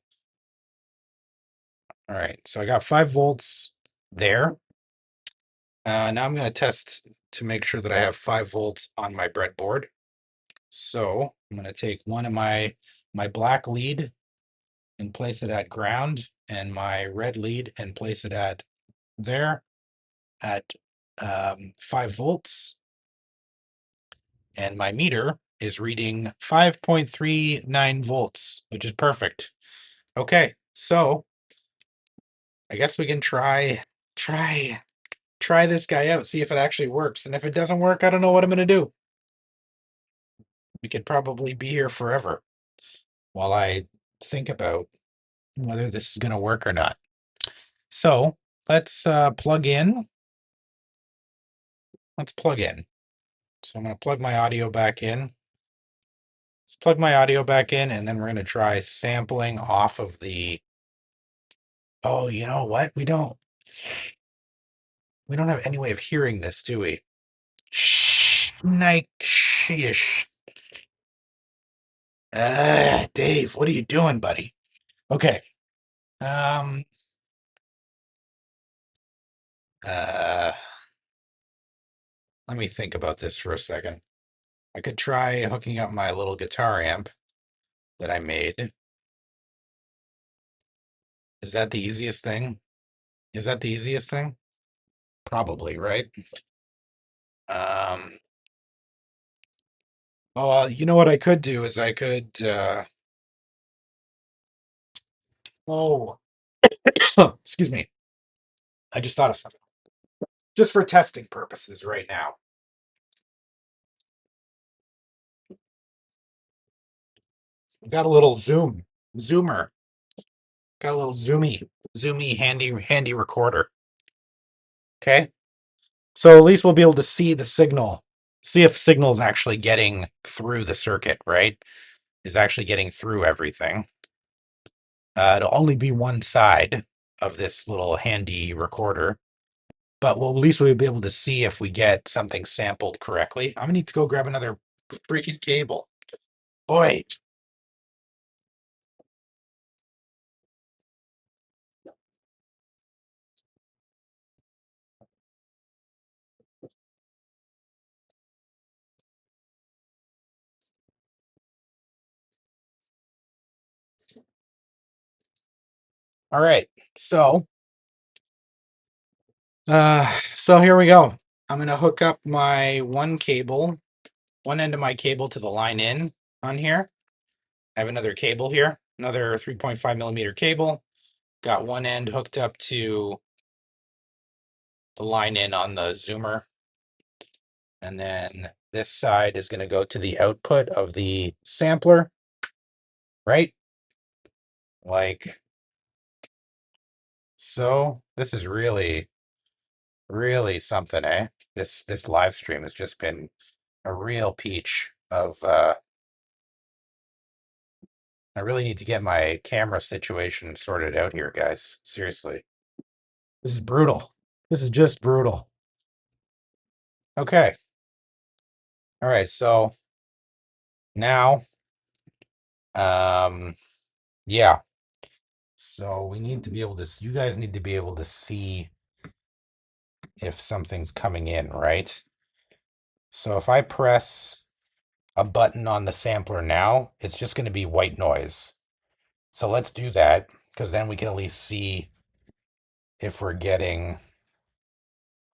All right. So I got 5 volts there. Now I'm gonna test to make sure that I have 5 volts on my breadboard. So I'm gonna take one of my black lead and place it at ground, and my red lead and place it at there at 5 volts. And my meter is reading 5.39 volts, which is perfect. Okay, so I guess we can try this guy out, see if it actually works. And if it doesn't work, I don't know what I'm gonna do. We could probably be here forever while I think about whether this is gonna work or not. So let's plug in. Let's plug in. So I'm going to plug my audio back in. Let's plug my audio back in, and then we're going to try sampling off of the. Oh, you know what? We don't have any way of hearing this, do we? Shh, Nike, shish. Dave, what are you doing, buddy? Okay. Um. Uh. Let me think about this for a second. I could try hooking up my little guitar amp that I made. Is that the easiest thing? Is that the easiest thing? Probably, right? Um. Oh, you know what I could do is I could. Oh, excuse me. I just thought of something. Just for testing purposes, right now. I've got a little zoomer. Got a little zoomy handy recorder. Okay, so at least we'll be able to see the signal. See if signal's actually getting through the circuit, right? Is actually getting through everything. It'll only be one side of this little handy recorder, but at least we'll be able to see if we get something sampled correctly. I'm gonna need to go grab another freaking cable. Boy. All right. So here we go. I'm gonna hook up my one end of my cable to the line in on here. I have another cable here, another 3.5 millimeter cable. Got one end hooked up to the line in on the zoomer. And then this side is gonna go to the output of the sampler, right? Like so. This is really something, eh? This live stream has just been a real peach of I really need to get my camera situation sorted out here, guys. Seriously. This is brutal. This is just brutal. Okay. All right, so now um yeah. So we need to be able to you guys need to be able to see if something's coming in, right? So if I press a button on the sampler now, it's just going to be white noise. So let's do that, because then we can at least see if we're getting.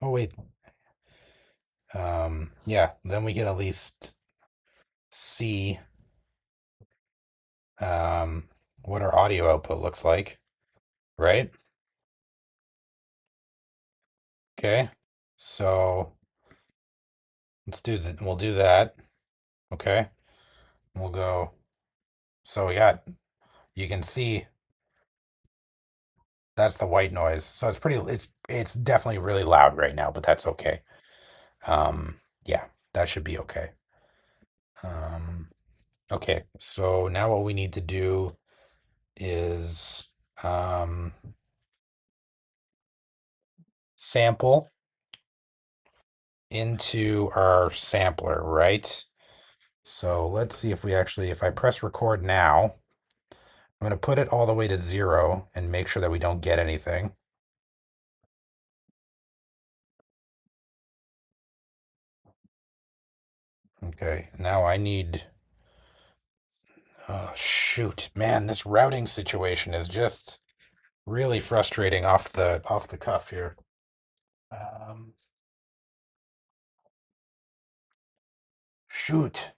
Oh wait, Yeah, then we can at least see um, what our audio output looks like, right? Okay, so let's do that. We'll do that. Okay, we'll go. So we got, you can see that's the white noise. So it's definitely really loud right now, but that's okay. Yeah, that should be okay. Um, okay, so now what we need to do is um, sample into our sampler, right? So let's see if we actually, if I press record now, I'm going to put it all the way to 0 and make sure that we don't get anything. Okay, now I need, oh shoot, man, this routing situation is just really frustrating off the cuff here. Um, Shoot.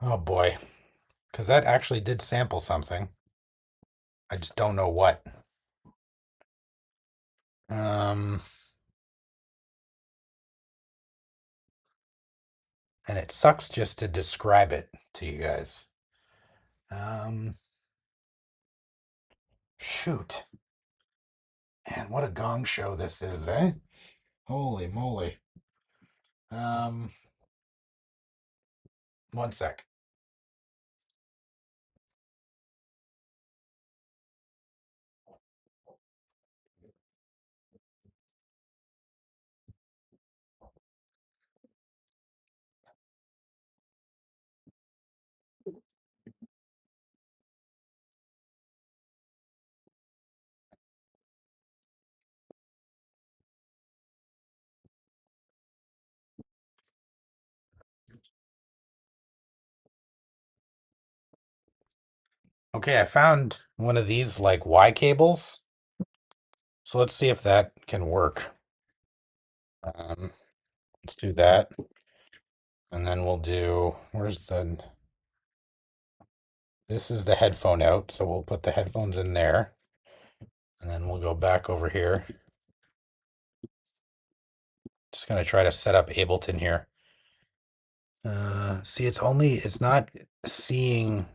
Oh boy, because that actually did sample something. I just don't know what. Um, and it sucks just to describe it to you guys. Um, Shoot. Man, what a gong show this is, eh? Holy moly. Um, One sec. Okay, I found one of these like Y cables. So let's see if that can work. Um, let's do that. And then we'll do, where's the, this is the headphone out. So we'll put the headphones in there. And then we'll go back over here. Just gonna try to set up Ableton here. See, it's not seeing,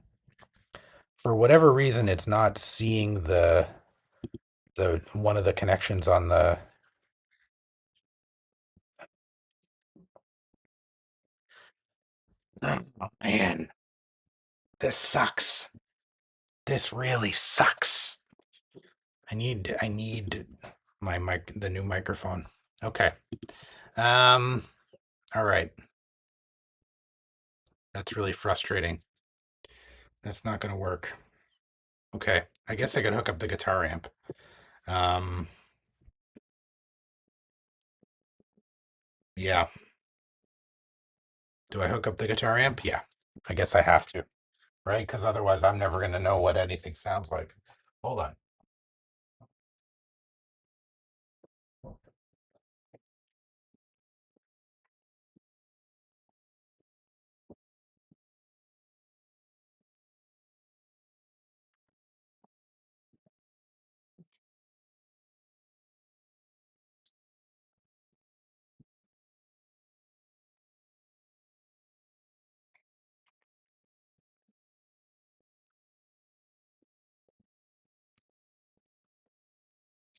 for whatever reason, it's not seeing the one of the connections on the, oh man, this sucks. This really sucks. I need my mic, the new microphone. Okay. Um, all right. That's really frustrating. That's not gonna work. Okay. I guess I could hook up the guitar amp. Um, yeah. Do I hook up the guitar amp? Yeah. I guess I have to, right? Because otherwise I'm never gonna know what anything sounds like. Hold on.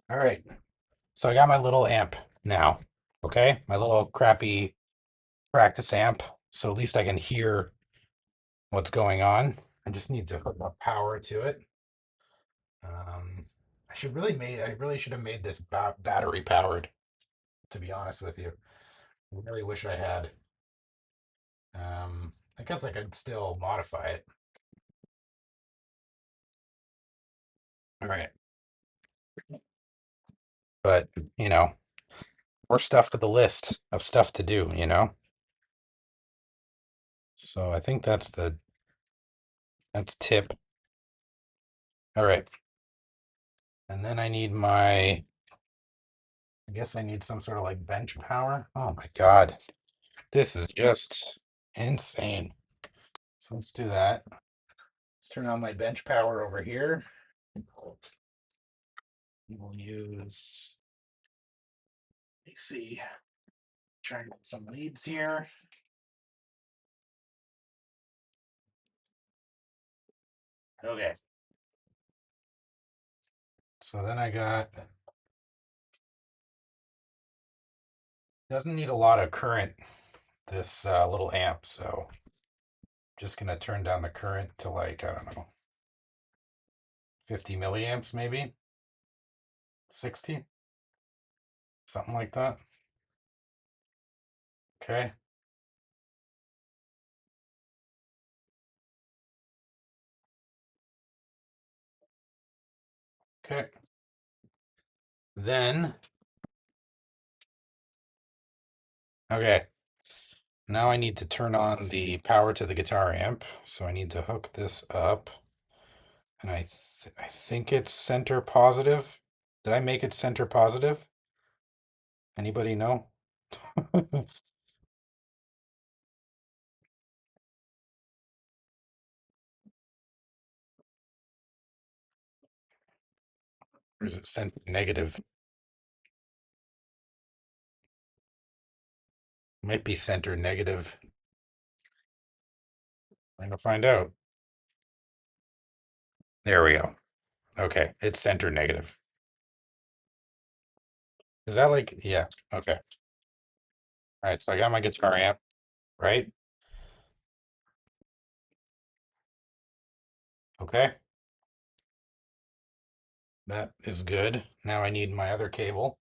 All right. So I got my little amp now. Okay. My little crappy practice amp. So at least I can hear what's going on. I just need to hook up power to it. I really should have made this battery powered, to be honest with you. I really wish I had. I guess I could still modify it. All right. But, you know, more stuff for the list of stuff to do, you know? So I think that's tip. All right. And then I need my I guess I need some sort of like bench power. Oh my God. This is just insane. So let's do that. Let's turn on my bench power over here. We'll use, let me see, try and get some leads here. Okay. So then I got, doesn't need a lot of current, this little amp. So just gonna turn down the current to like, I don't know, 50 milliamps maybe, 60, something like that. Okay. Okay. Then, okay. Now I need to turn on the power to the guitar amp. So I need to hook this up. And I think it's center positive. Did I make it center positive? Anybody know? Or is it center negative? Might be center negative. I'm gonna find out. There we go. Okay, it's center negative. Is that like, yeah, okay. All right, so I got my guitar amp, right? Okay, that is good. Now I need my other cable.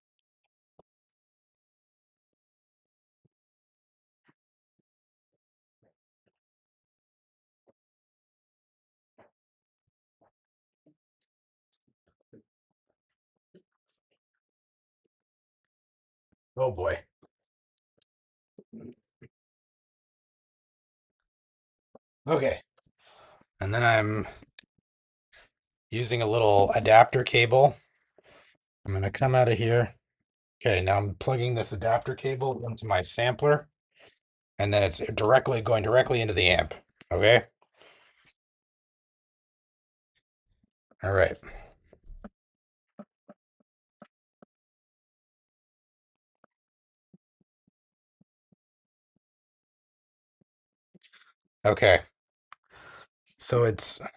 Oh boy. Okay, and then I'm using a little adapter cable. I'm gonna come out of here. Okay, now I'm plugging this adapter cable into my sampler, and then it's directly going directly into the amp. Okay. All right. Okay. So it's, let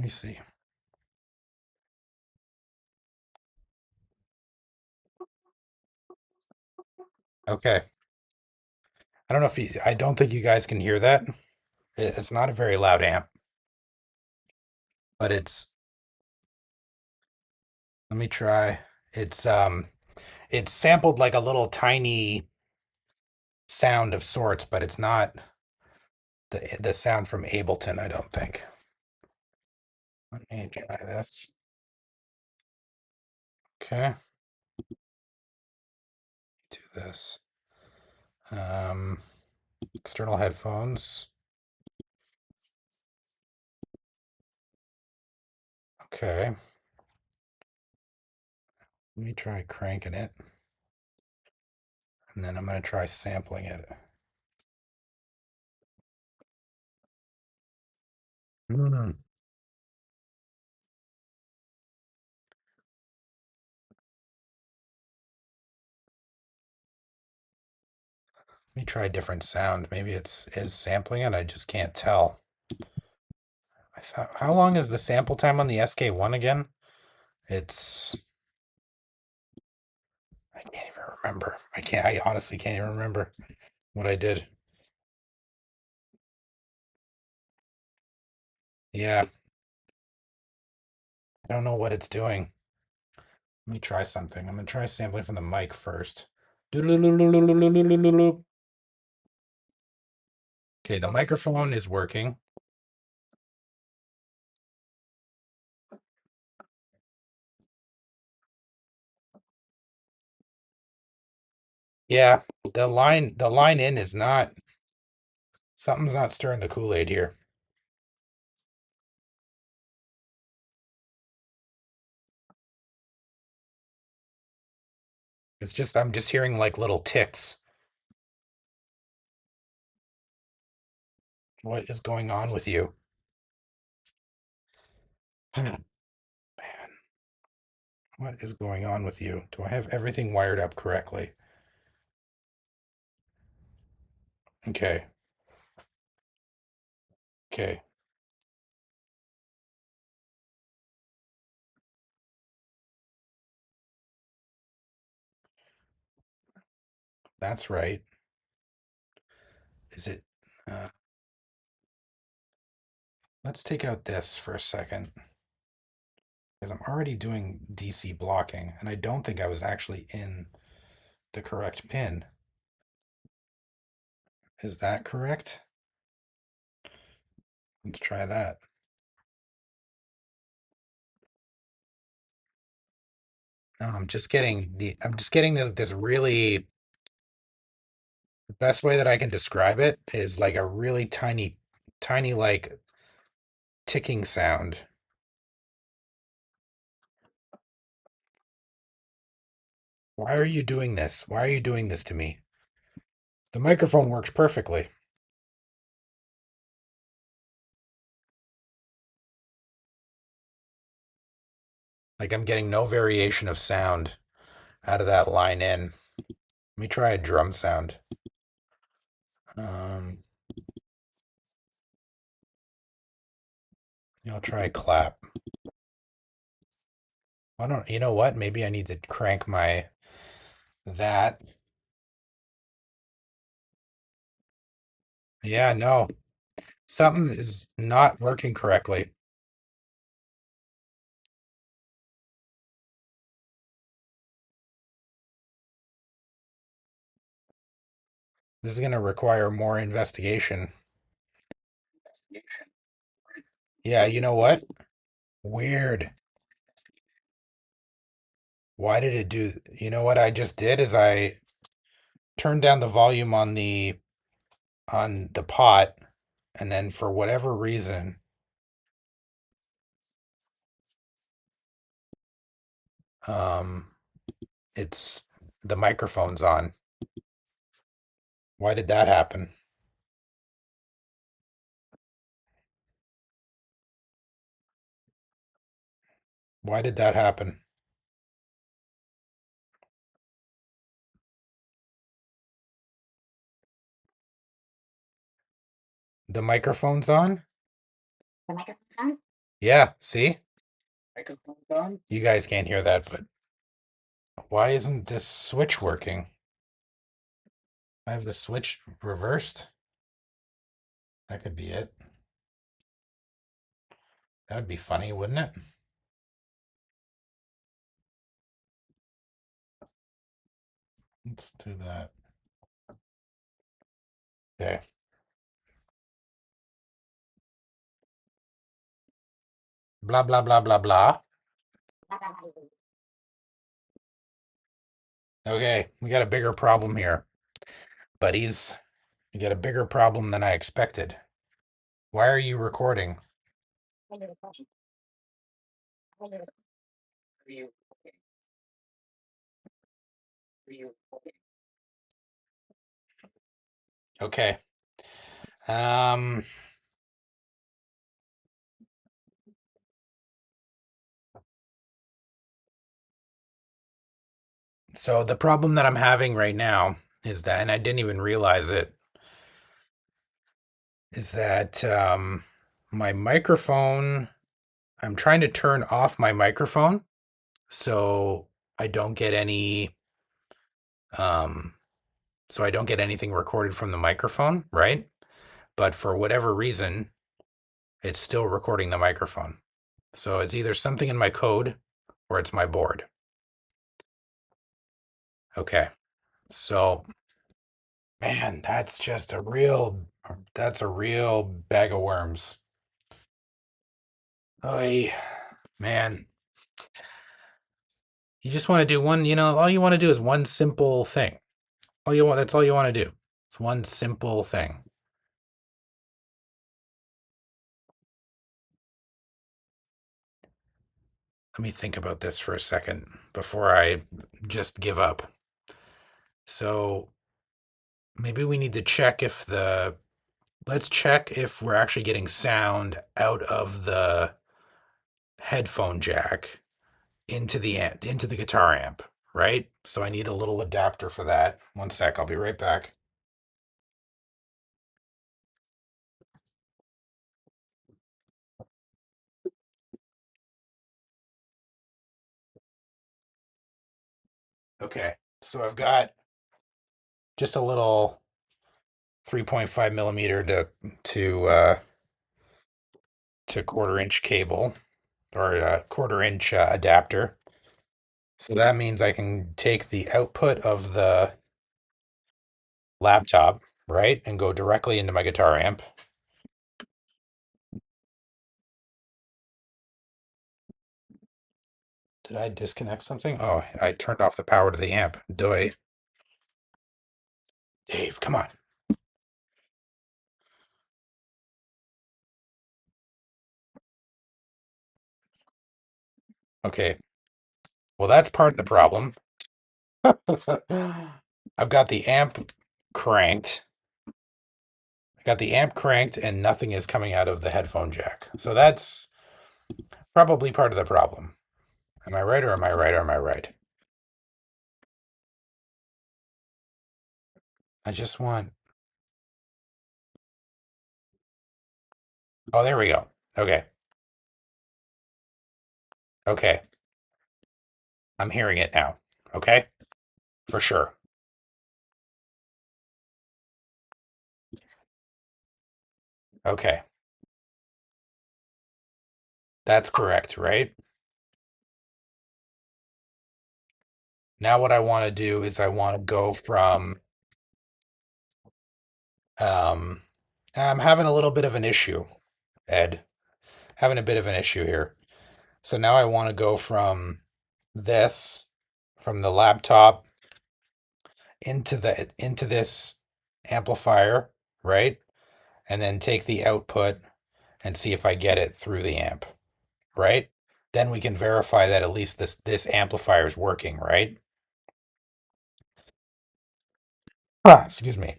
me see. Okay. I don't know if you, I don't think you guys can hear that. It's not a very loud amp, but let me try. It's, it's sampled like a little tiny sound of sorts, but it's not the sound from Ableton, I don't think. Let me try this. Okay. Do this. Um, External headphones. Okay. Let me try cranking it, and then I'm going to try sampling it. Let me try a different sound. Maybe it's is sampling it. I just can't tell. I thought, how long is the sample time on the SK1 again? It's, I can't even remember. I honestly can't even remember what I did. Yeah, I don't know what it's doing. Let me try something. I'm gonna try sampling from the mic first. Okay, the microphone is working. Yeah, the line in is not, something's not stirring the Kool-Aid here. It's just I'm just hearing like little ticks. What is going on with you? Man, what is going on with you? Do I have everything wired up correctly? Okay. Okay. That's right. Is it? Uh, let's take out this for a second because I'm already doing DC blocking and I don't think I was actually in the correct pin. Is that correct? Let's try that. No, I'm just getting this really, the best way that I can describe it is like a really tiny like ticking sound. Why are you doing this? Why are you doing this to me? The microphone works perfectly. Like I'm getting no variation of sound out of that line in. Let me try a drum sound. Um, I'll try a clap. I don't, you know what? Maybe I need to crank my that. Yeah, no. Something is not working correctly. This is going to require more investigation. Yeah, you know what? Weird. Why did it do? You know what I just did is I turned down the volume on the pot, and then for whatever reason, um, it's the microphone's on. Why did that happen? Why did that happen? The microphone's on? Yeah, see? Microphone's on. You guys can't hear that, but why isn't this switch working? I have the switch reversed. That could be it. That would be funny, wouldn't it? Let's do that. Okay. Blah, blah, blah, blah, blah. Okay, we got a bigger problem here, buddies. We got a bigger problem than I expected. Why are you recording? Okay. Um, so the problem that I'm having right now is that, and I didn't even realize it, is that my microphone, I'm trying to turn off my microphone so I don't get any um so I don't get anything recorded from the microphone, right? But for whatever reason, it's still recording the microphone. So it's either something in my code or it's my board. Okay. So, man, that's a real bag of worms. Oy, man, you just want to do one, all you want to do is one simple thing. That's all you want to do. It's one simple thing. Let me think about this for a second before I just give up. So maybe we need to check if the let's check if we're actually getting sound out of the headphone jack into the guitar amp, right? So I need a little adapter for that. One sec, I'll be right back. Okay, so I've got just a little 3.5 millimeter to uh to quarter-inch cable or a quarter-inch adapter. So that means I can take the output of the laptop, right, and go directly into my guitar amp. Did I disconnect something? Oh, I turned off the power to the amp. Doy. Dave, come on. Okay. Well, that's part of the problem. I've got the amp cranked. I got the amp cranked and nothing is coming out of the headphone jack. So that's probably part of the problem. Am I right or am I right or am I right? I just want. Oh, there we go. Okay. Okay. I'm hearing it now. Okay. For sure. Okay. That's correct, right? Now what I want to do is I want to go from um I'm having a little bit of an issue, Ed. Having a bit of an issue here. So now I want to go from this from the laptop into this amplifier, right? And then take the output and see if I get it through the amp, right? Then we can verify that at least this amplifier is working, right? Excuse me.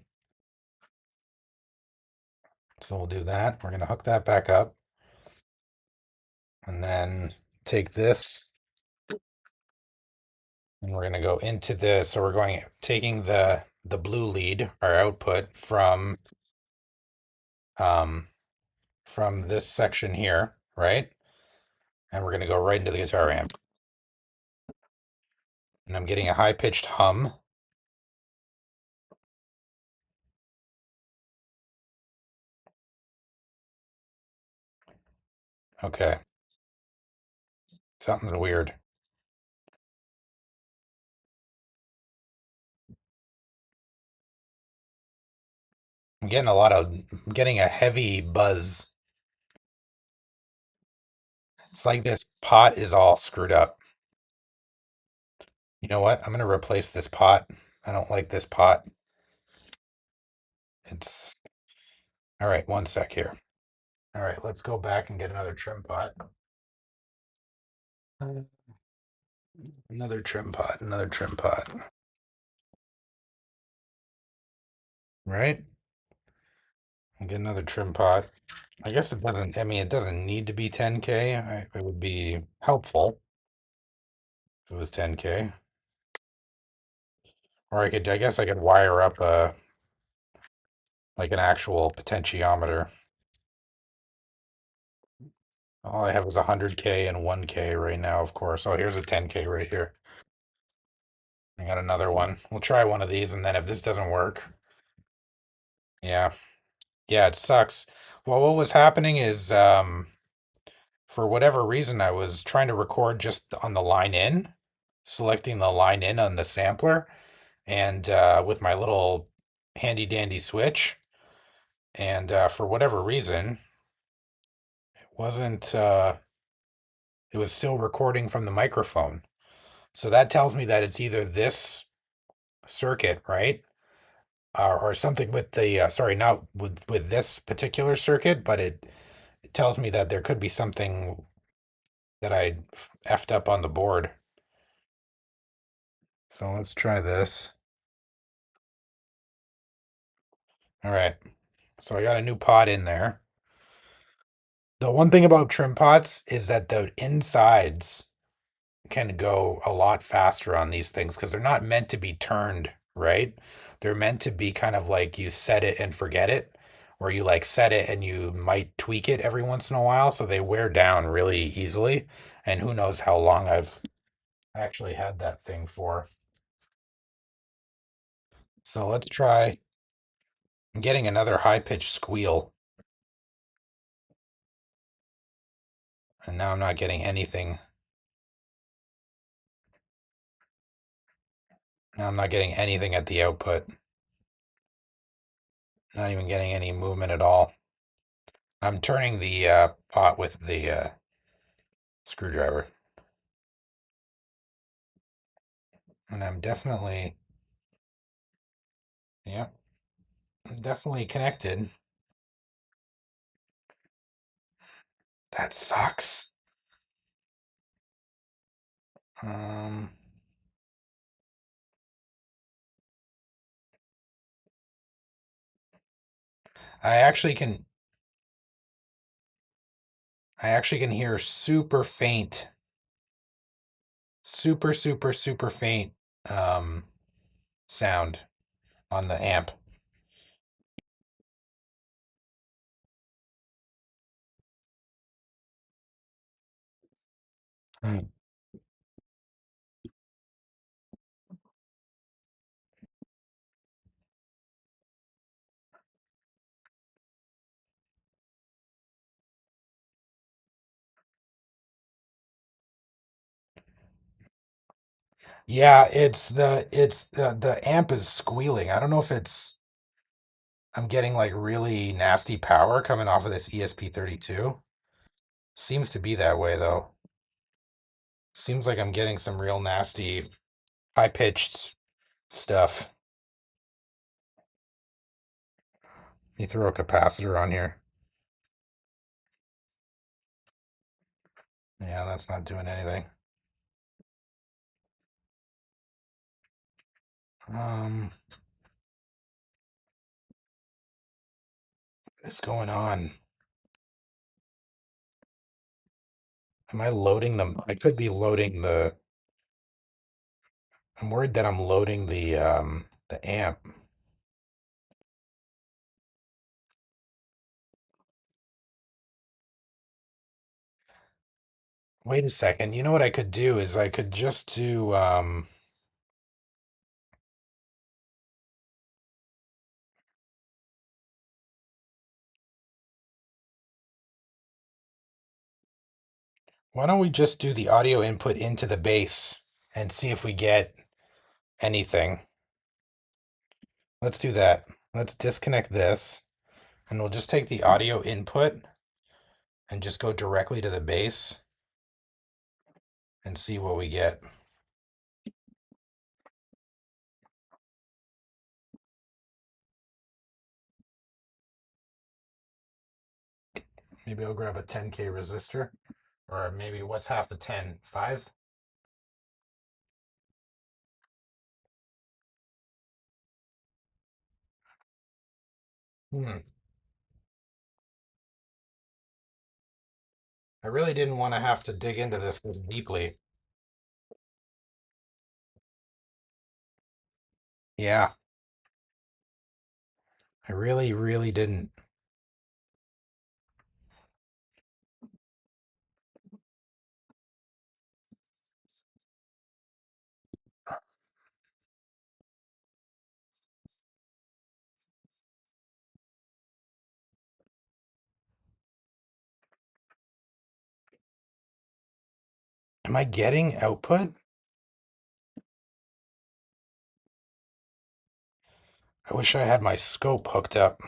So we'll do that. We're going to hook that back up and then take this and we're going to go into the so we're going taking the blue lead, our output um from this section here, right? And we're going to go right into the guitar amp. And I'm getting a high-pitched hum. Okay, something's weird. I'm getting a heavy buzz. It's like this pot is all screwed up. You know what? I'm going to replace this pot. I don't like this pot. It's all right. One sec here. All right, let's go back and get another trim pot. Another trim pot, another trim pot. Right? And get another trim pot. I guess it doesn't, I mean, it doesn't need to be 10K. It would be helpful if it was 10K. Or I guess I could wire up like an actual potentiometer. All I have is 100K and 1K right now, of course. Oh, here's a 10K right here. I got another one. We'll try one of these, and then if this doesn't work, yeah. Yeah, it sucks. Well, what was happening is, for whatever reason, I was trying to record just on the line in, selecting the line in on the sampler, and with my little handy dandy switch. And for whatever reason, it wasn't, it was still recording from the microphone. So that tells me that it's either this circuit, right? Or something with the, sorry, not with this particular circuit, but it tells me that there could be something that I effed up on the board. So let's try this. All right. So I got a new pot in there. The one thing about trim pots is that the insides can go a lot faster on these things because they're not meant to be turned, right? They're meant to be kind of like you set it and forget it, where you like set it and you might tweak it every once in a while, so they wear down really easily. And who knows how long I've actually had that thing for. So let's try. I'm getting another high-pitched squeal, and now I'm not getting anything. Now I'm not getting anything at the output. Not even getting any movement at all. I'm turning the pot with the screwdriver. And I'm definitely, yeah, I'm definitely connected. That sucks. Um, I actually can, I actually can hear super faint, um, sound on the amp. Mm. Yeah, the amp is squealing. I don't know if I'm getting like really nasty power coming off of this ESP32. Seems to be that way though. Seems like I'm getting some real nasty high pitched stuff. You throw a capacitor on here. Yeah, that's not doing anything. Um, what's going on? Am I loading them? I could be loading the. I'm worried that I'm loading the amp. Wait a second. You know what I could do is I could just do why don't we just do the audio input into the bass and see if we get anything? Let's do that. Let's disconnect this and we'll just take the audio input and just go directly to the bass and see what we get. Maybe I'll grab a 10K resistor, or maybe what's half a 10? 5? Hmm. I really didn't want to have to dig into this deeply. Yeah, I really didn't. Am I getting output? I wish I had my scope hooked up.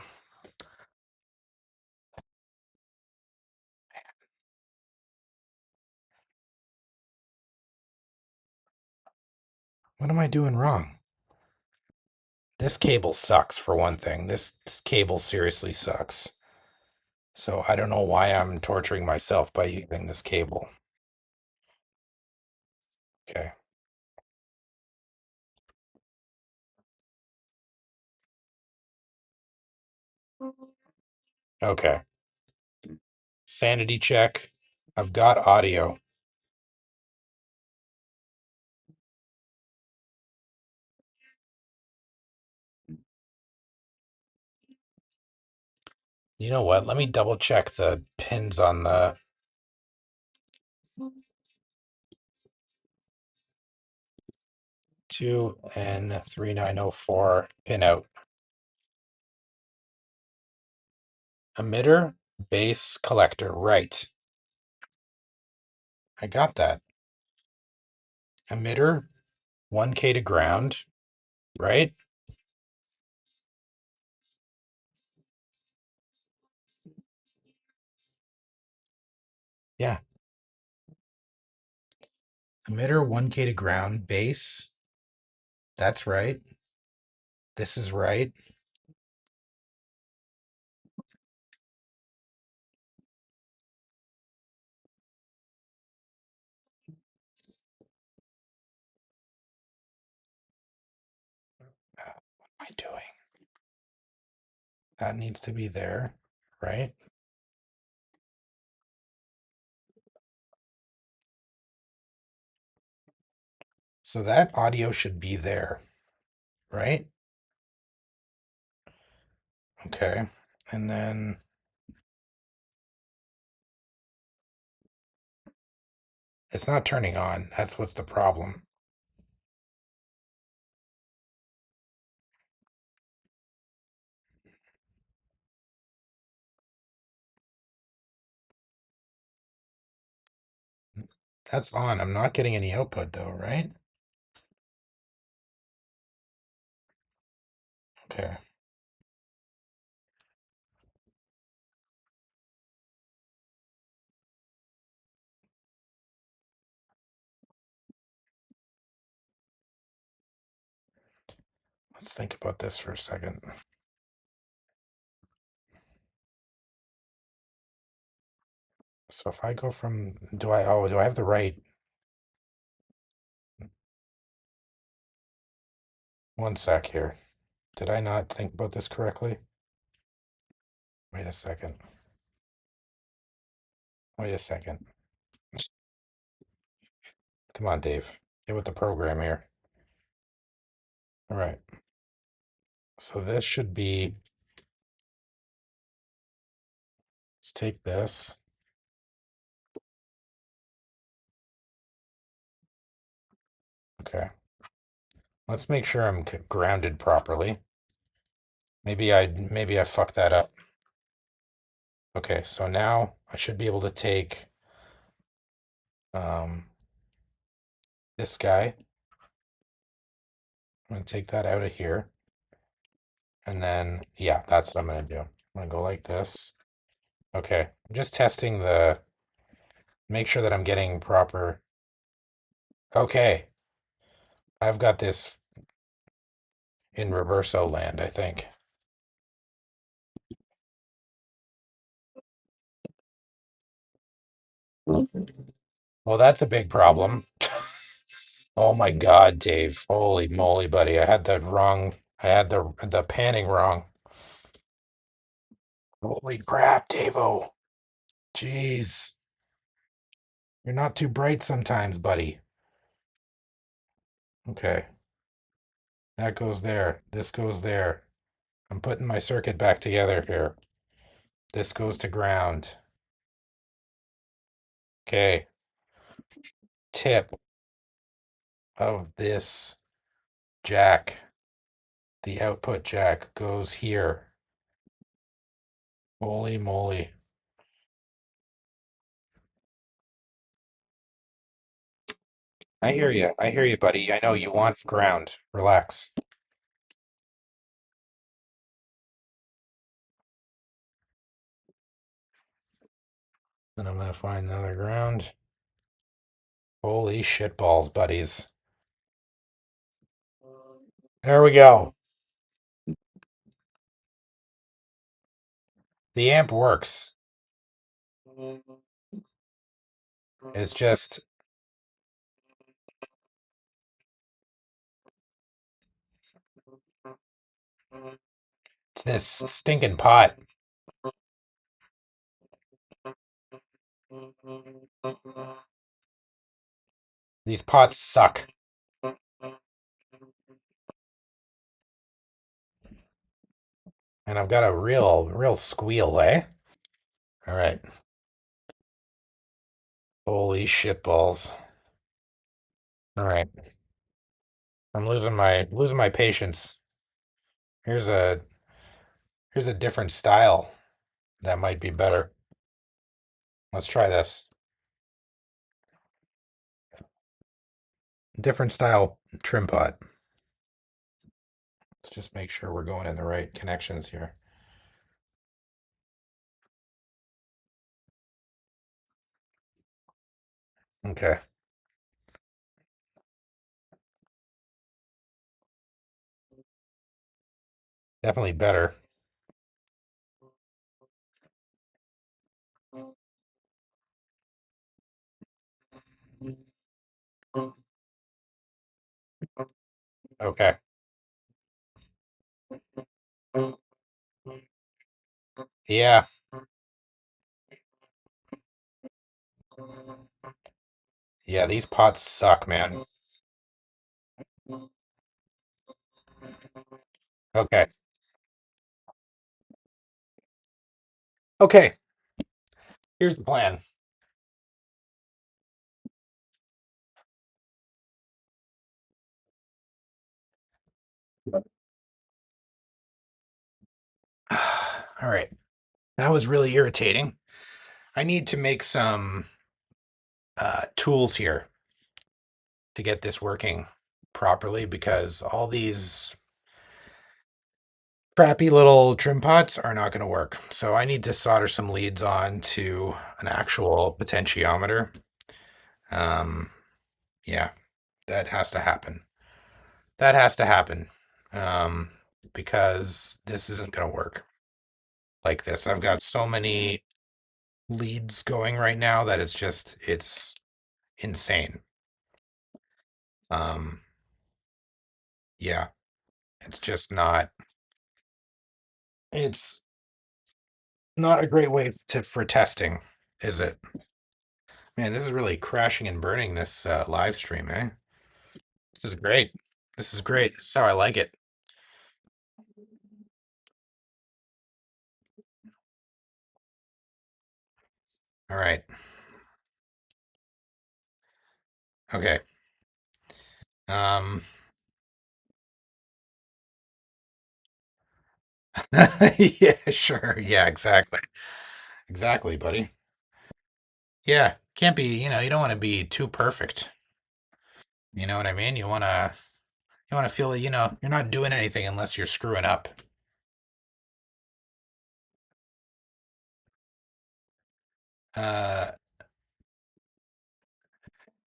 What am I doing wrong? This cable sucks for one thing. This cable seriously sucks. So I don't know why I'm torturing myself by using this cable. Okay. Okay. Sanity check. I've got audio. You know what? Let me double check the pins on the 2N3904 pin out. Emitter, base, collector. Right. I got that. Emitter, 1K to ground. Right? Yeah. Emitter, 1K to ground. Base. That's right. This is right. What am I doing? That needs to be there. Right? So that audio should be there. Right? Okay. And then it's not turning on. That's what's the problem. That's on. I'm not getting any output though, right? Okay. Let's think about this for a second. So if I go from, do I have the right? One sec here. Did I not think about this correctly? Wait a second. Wait a second. Come on, Dave. Get with the program here. All right. So this should be, let's take this. Okay. Let's make sure I'm grounded properly. Maybe I fucked that up. Okay, so now I should be able to take um this guy. I'm gonna take that out of here. And then yeah, that's what I'm gonna do. I'm gonna go like this. Okay. I'm just testing make sure that I'm getting proper. Okay. I've got this in reverso land, I think. Well, that's a big problem. Oh my God, Dave. Holy moly, buddy. I had the panning wrong. Holy crap, Davo. Jeez. You're not too bright sometimes, buddy. Okay. That goes there. This goes there. I'm putting my circuit back together here. This goes to ground. Okay. Tip of this jack, the output jack, goes here. Holy moly. I hear you. I hear you, buddy. I know you want ground. Relax. Then I'm gonna find another ground. Holy shit balls, buddies. There we go. The amp works. It's just It's this stinking pot. These pots suck. And I've got a real squeal, eh? All right. Holy shit balls. All right. I'm losing my patience. Here's a here's a different style that might be better. Let's try this. Different style trim pot. Let's just make sure we're going in the right connections here. Okay. Definitely better. Okay. Yeah. Yeah, these pots suck, man. Okay. Okay. Here's the plan. All right. That was really irritating. I need to make some tools here to get this working properly because all these crappy little trim pots are not going to work. So I need to solder some leads on to an actual potentiometer. Um, yeah, that has to happen. That has to happen. Um, because this isn't going to work like this. I've got so many leads going right now that it's insane. Um, yeah, it's just not it's not a great way for testing, is it? Man, this is really crashing and burning this live stream, eh? This is great. This is great. This is how I like it. All right. Okay. Um, yeah, sure. Yeah, exactly. Exactly, buddy. Yeah, can't be, you don't want to be too perfect. You know what I mean? You want to feel that, you're not doing anything unless you're screwing up. Uh,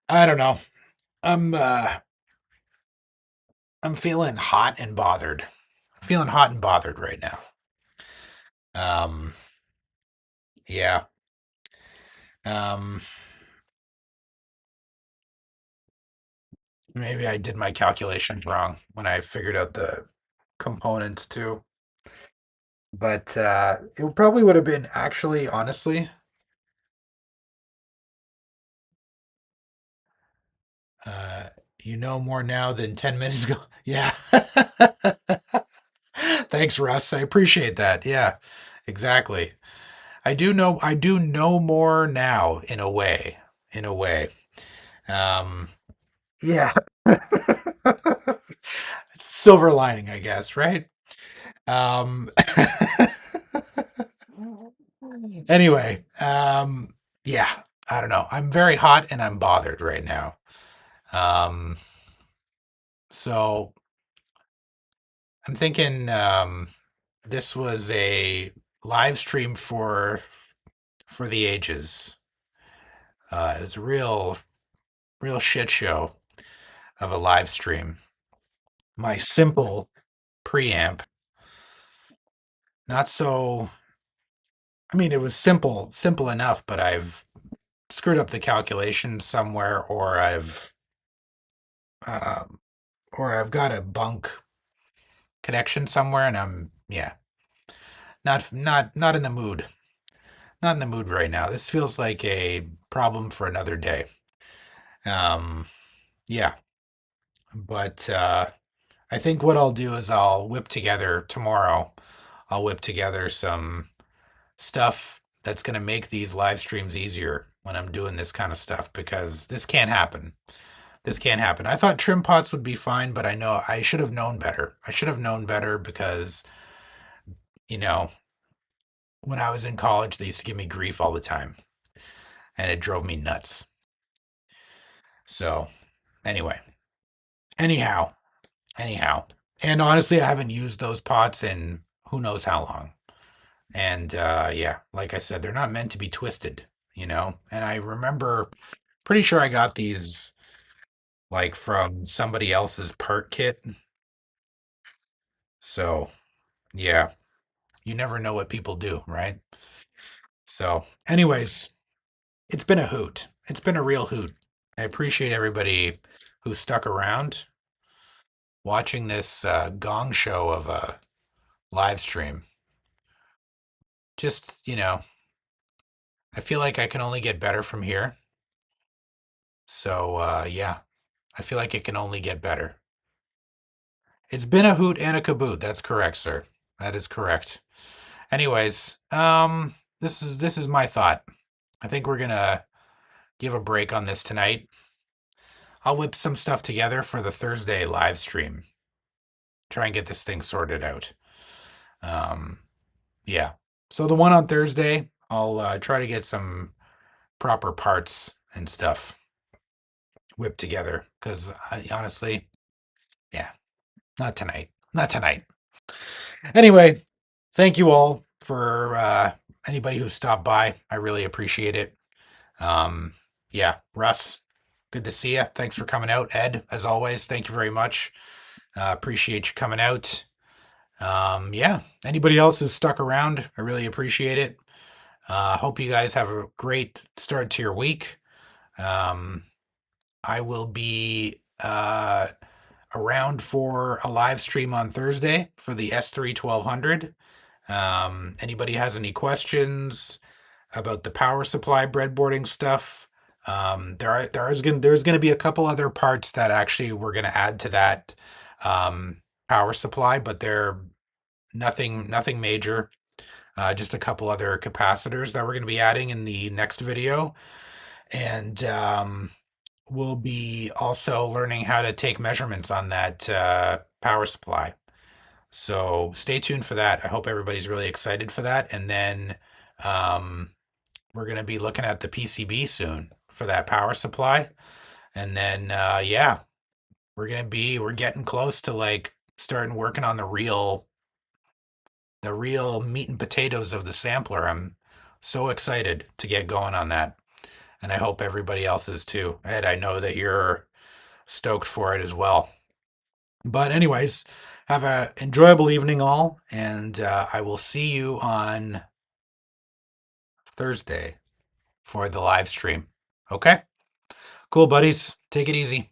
I don't know. I'm uh I'm feeling hot and bothered. I'm feeling hot and bothered right now. Um, yeah. Um, Maybe I did my calculations wrong when I figured out the components too. But it probably would have been actually, honestly, uh, more now than 10 minutes ago. Yeah. Thanks, Russ. I appreciate that. Yeah, exactly. I do know more now in a way. In a way. Um, yeah. It's silver lining, I guess, right? Um, anyway, yeah, I don't know. I'm very hot and I'm bothered right now. Um, so I'm thinking this was a live stream for the ages. It's a real shit show of a live stream. My simple preamp, not so. I mean, it was simple enough, but I've screwed up the calculation somewhere, um, or I've got a bunk connection somewhere, and yeah. Not in the mood. Not in the mood right now. This feels like a problem for another day. Um, yeah, but I think what I'll do is I'll whip together tomorrow. I'll whip together some stuff that's going to make these live streams easier when I'm doing this kind of stuff because this can't happen. This can't happen. I thought trim pots would be fine, but I know I should have known better. I should have known better because, you know, when I was in college, they used to give me grief all the time and it drove me nuts. So, anyway, anyhow, anyhow. And honestly, I haven't used those pots in who knows how long. And yeah, like I said, they're not meant to be twisted, you know? And I remember, pretty sure I got these like from somebody else's part kit. So, yeah, you never know what people do, right? So, anyways, it's been a hoot. It's been a real hoot. I appreciate everybody who stuck around watching this gong show of a live stream. Just, I feel like I can only get better from here. So, yeah, I feel like it can only get better. It's been a hoot and a caboot. That's correct, sir. That is correct. Anyways, this is my thought. I think we're gonna give a break on this tonight. I'll whip some stuff together for the Thursday live stream. Try and get this thing sorted out. Um, yeah. So the one on Thursday, I'll try to get some proper parts and stuff whipped together because honestly, yeah, not tonight. Not tonight. Anyway, thank you all for anybody who stopped by. I really appreciate it. Um, yeah, Russ, good to see you. Thanks for coming out. Ed, as always, thank you very much. Appreciate you coming out. Yeah, anybody else who's stuck around, I really appreciate it. Hope you guys have a great start to your week. Um, I will be around for a live stream on Thursday for the S3 1200. Anybody has any questions about the power supply breadboarding stuff? There's gonna be a couple other parts that actually we're gonna add to that power supply, but they're nothing major. Just a couple other capacitors that we're gonna be adding in the next video, and we'll be also learning how to take measurements on that power supply. So stay tuned for that. I hope everybody's really excited for that. And then um, we're going to be looking at the PCB soon for that power supply. And then, yeah, we're getting close to like starting working on the real meat and potatoes of the sampler. I'm so excited to get going on that. And I hope everybody else is too. Ed, I know that you're stoked for it as well. But anyways, have a enjoyable evening all, and I will see you on Thursday for the live stream. Okay? Cool, buddies. Take it easy.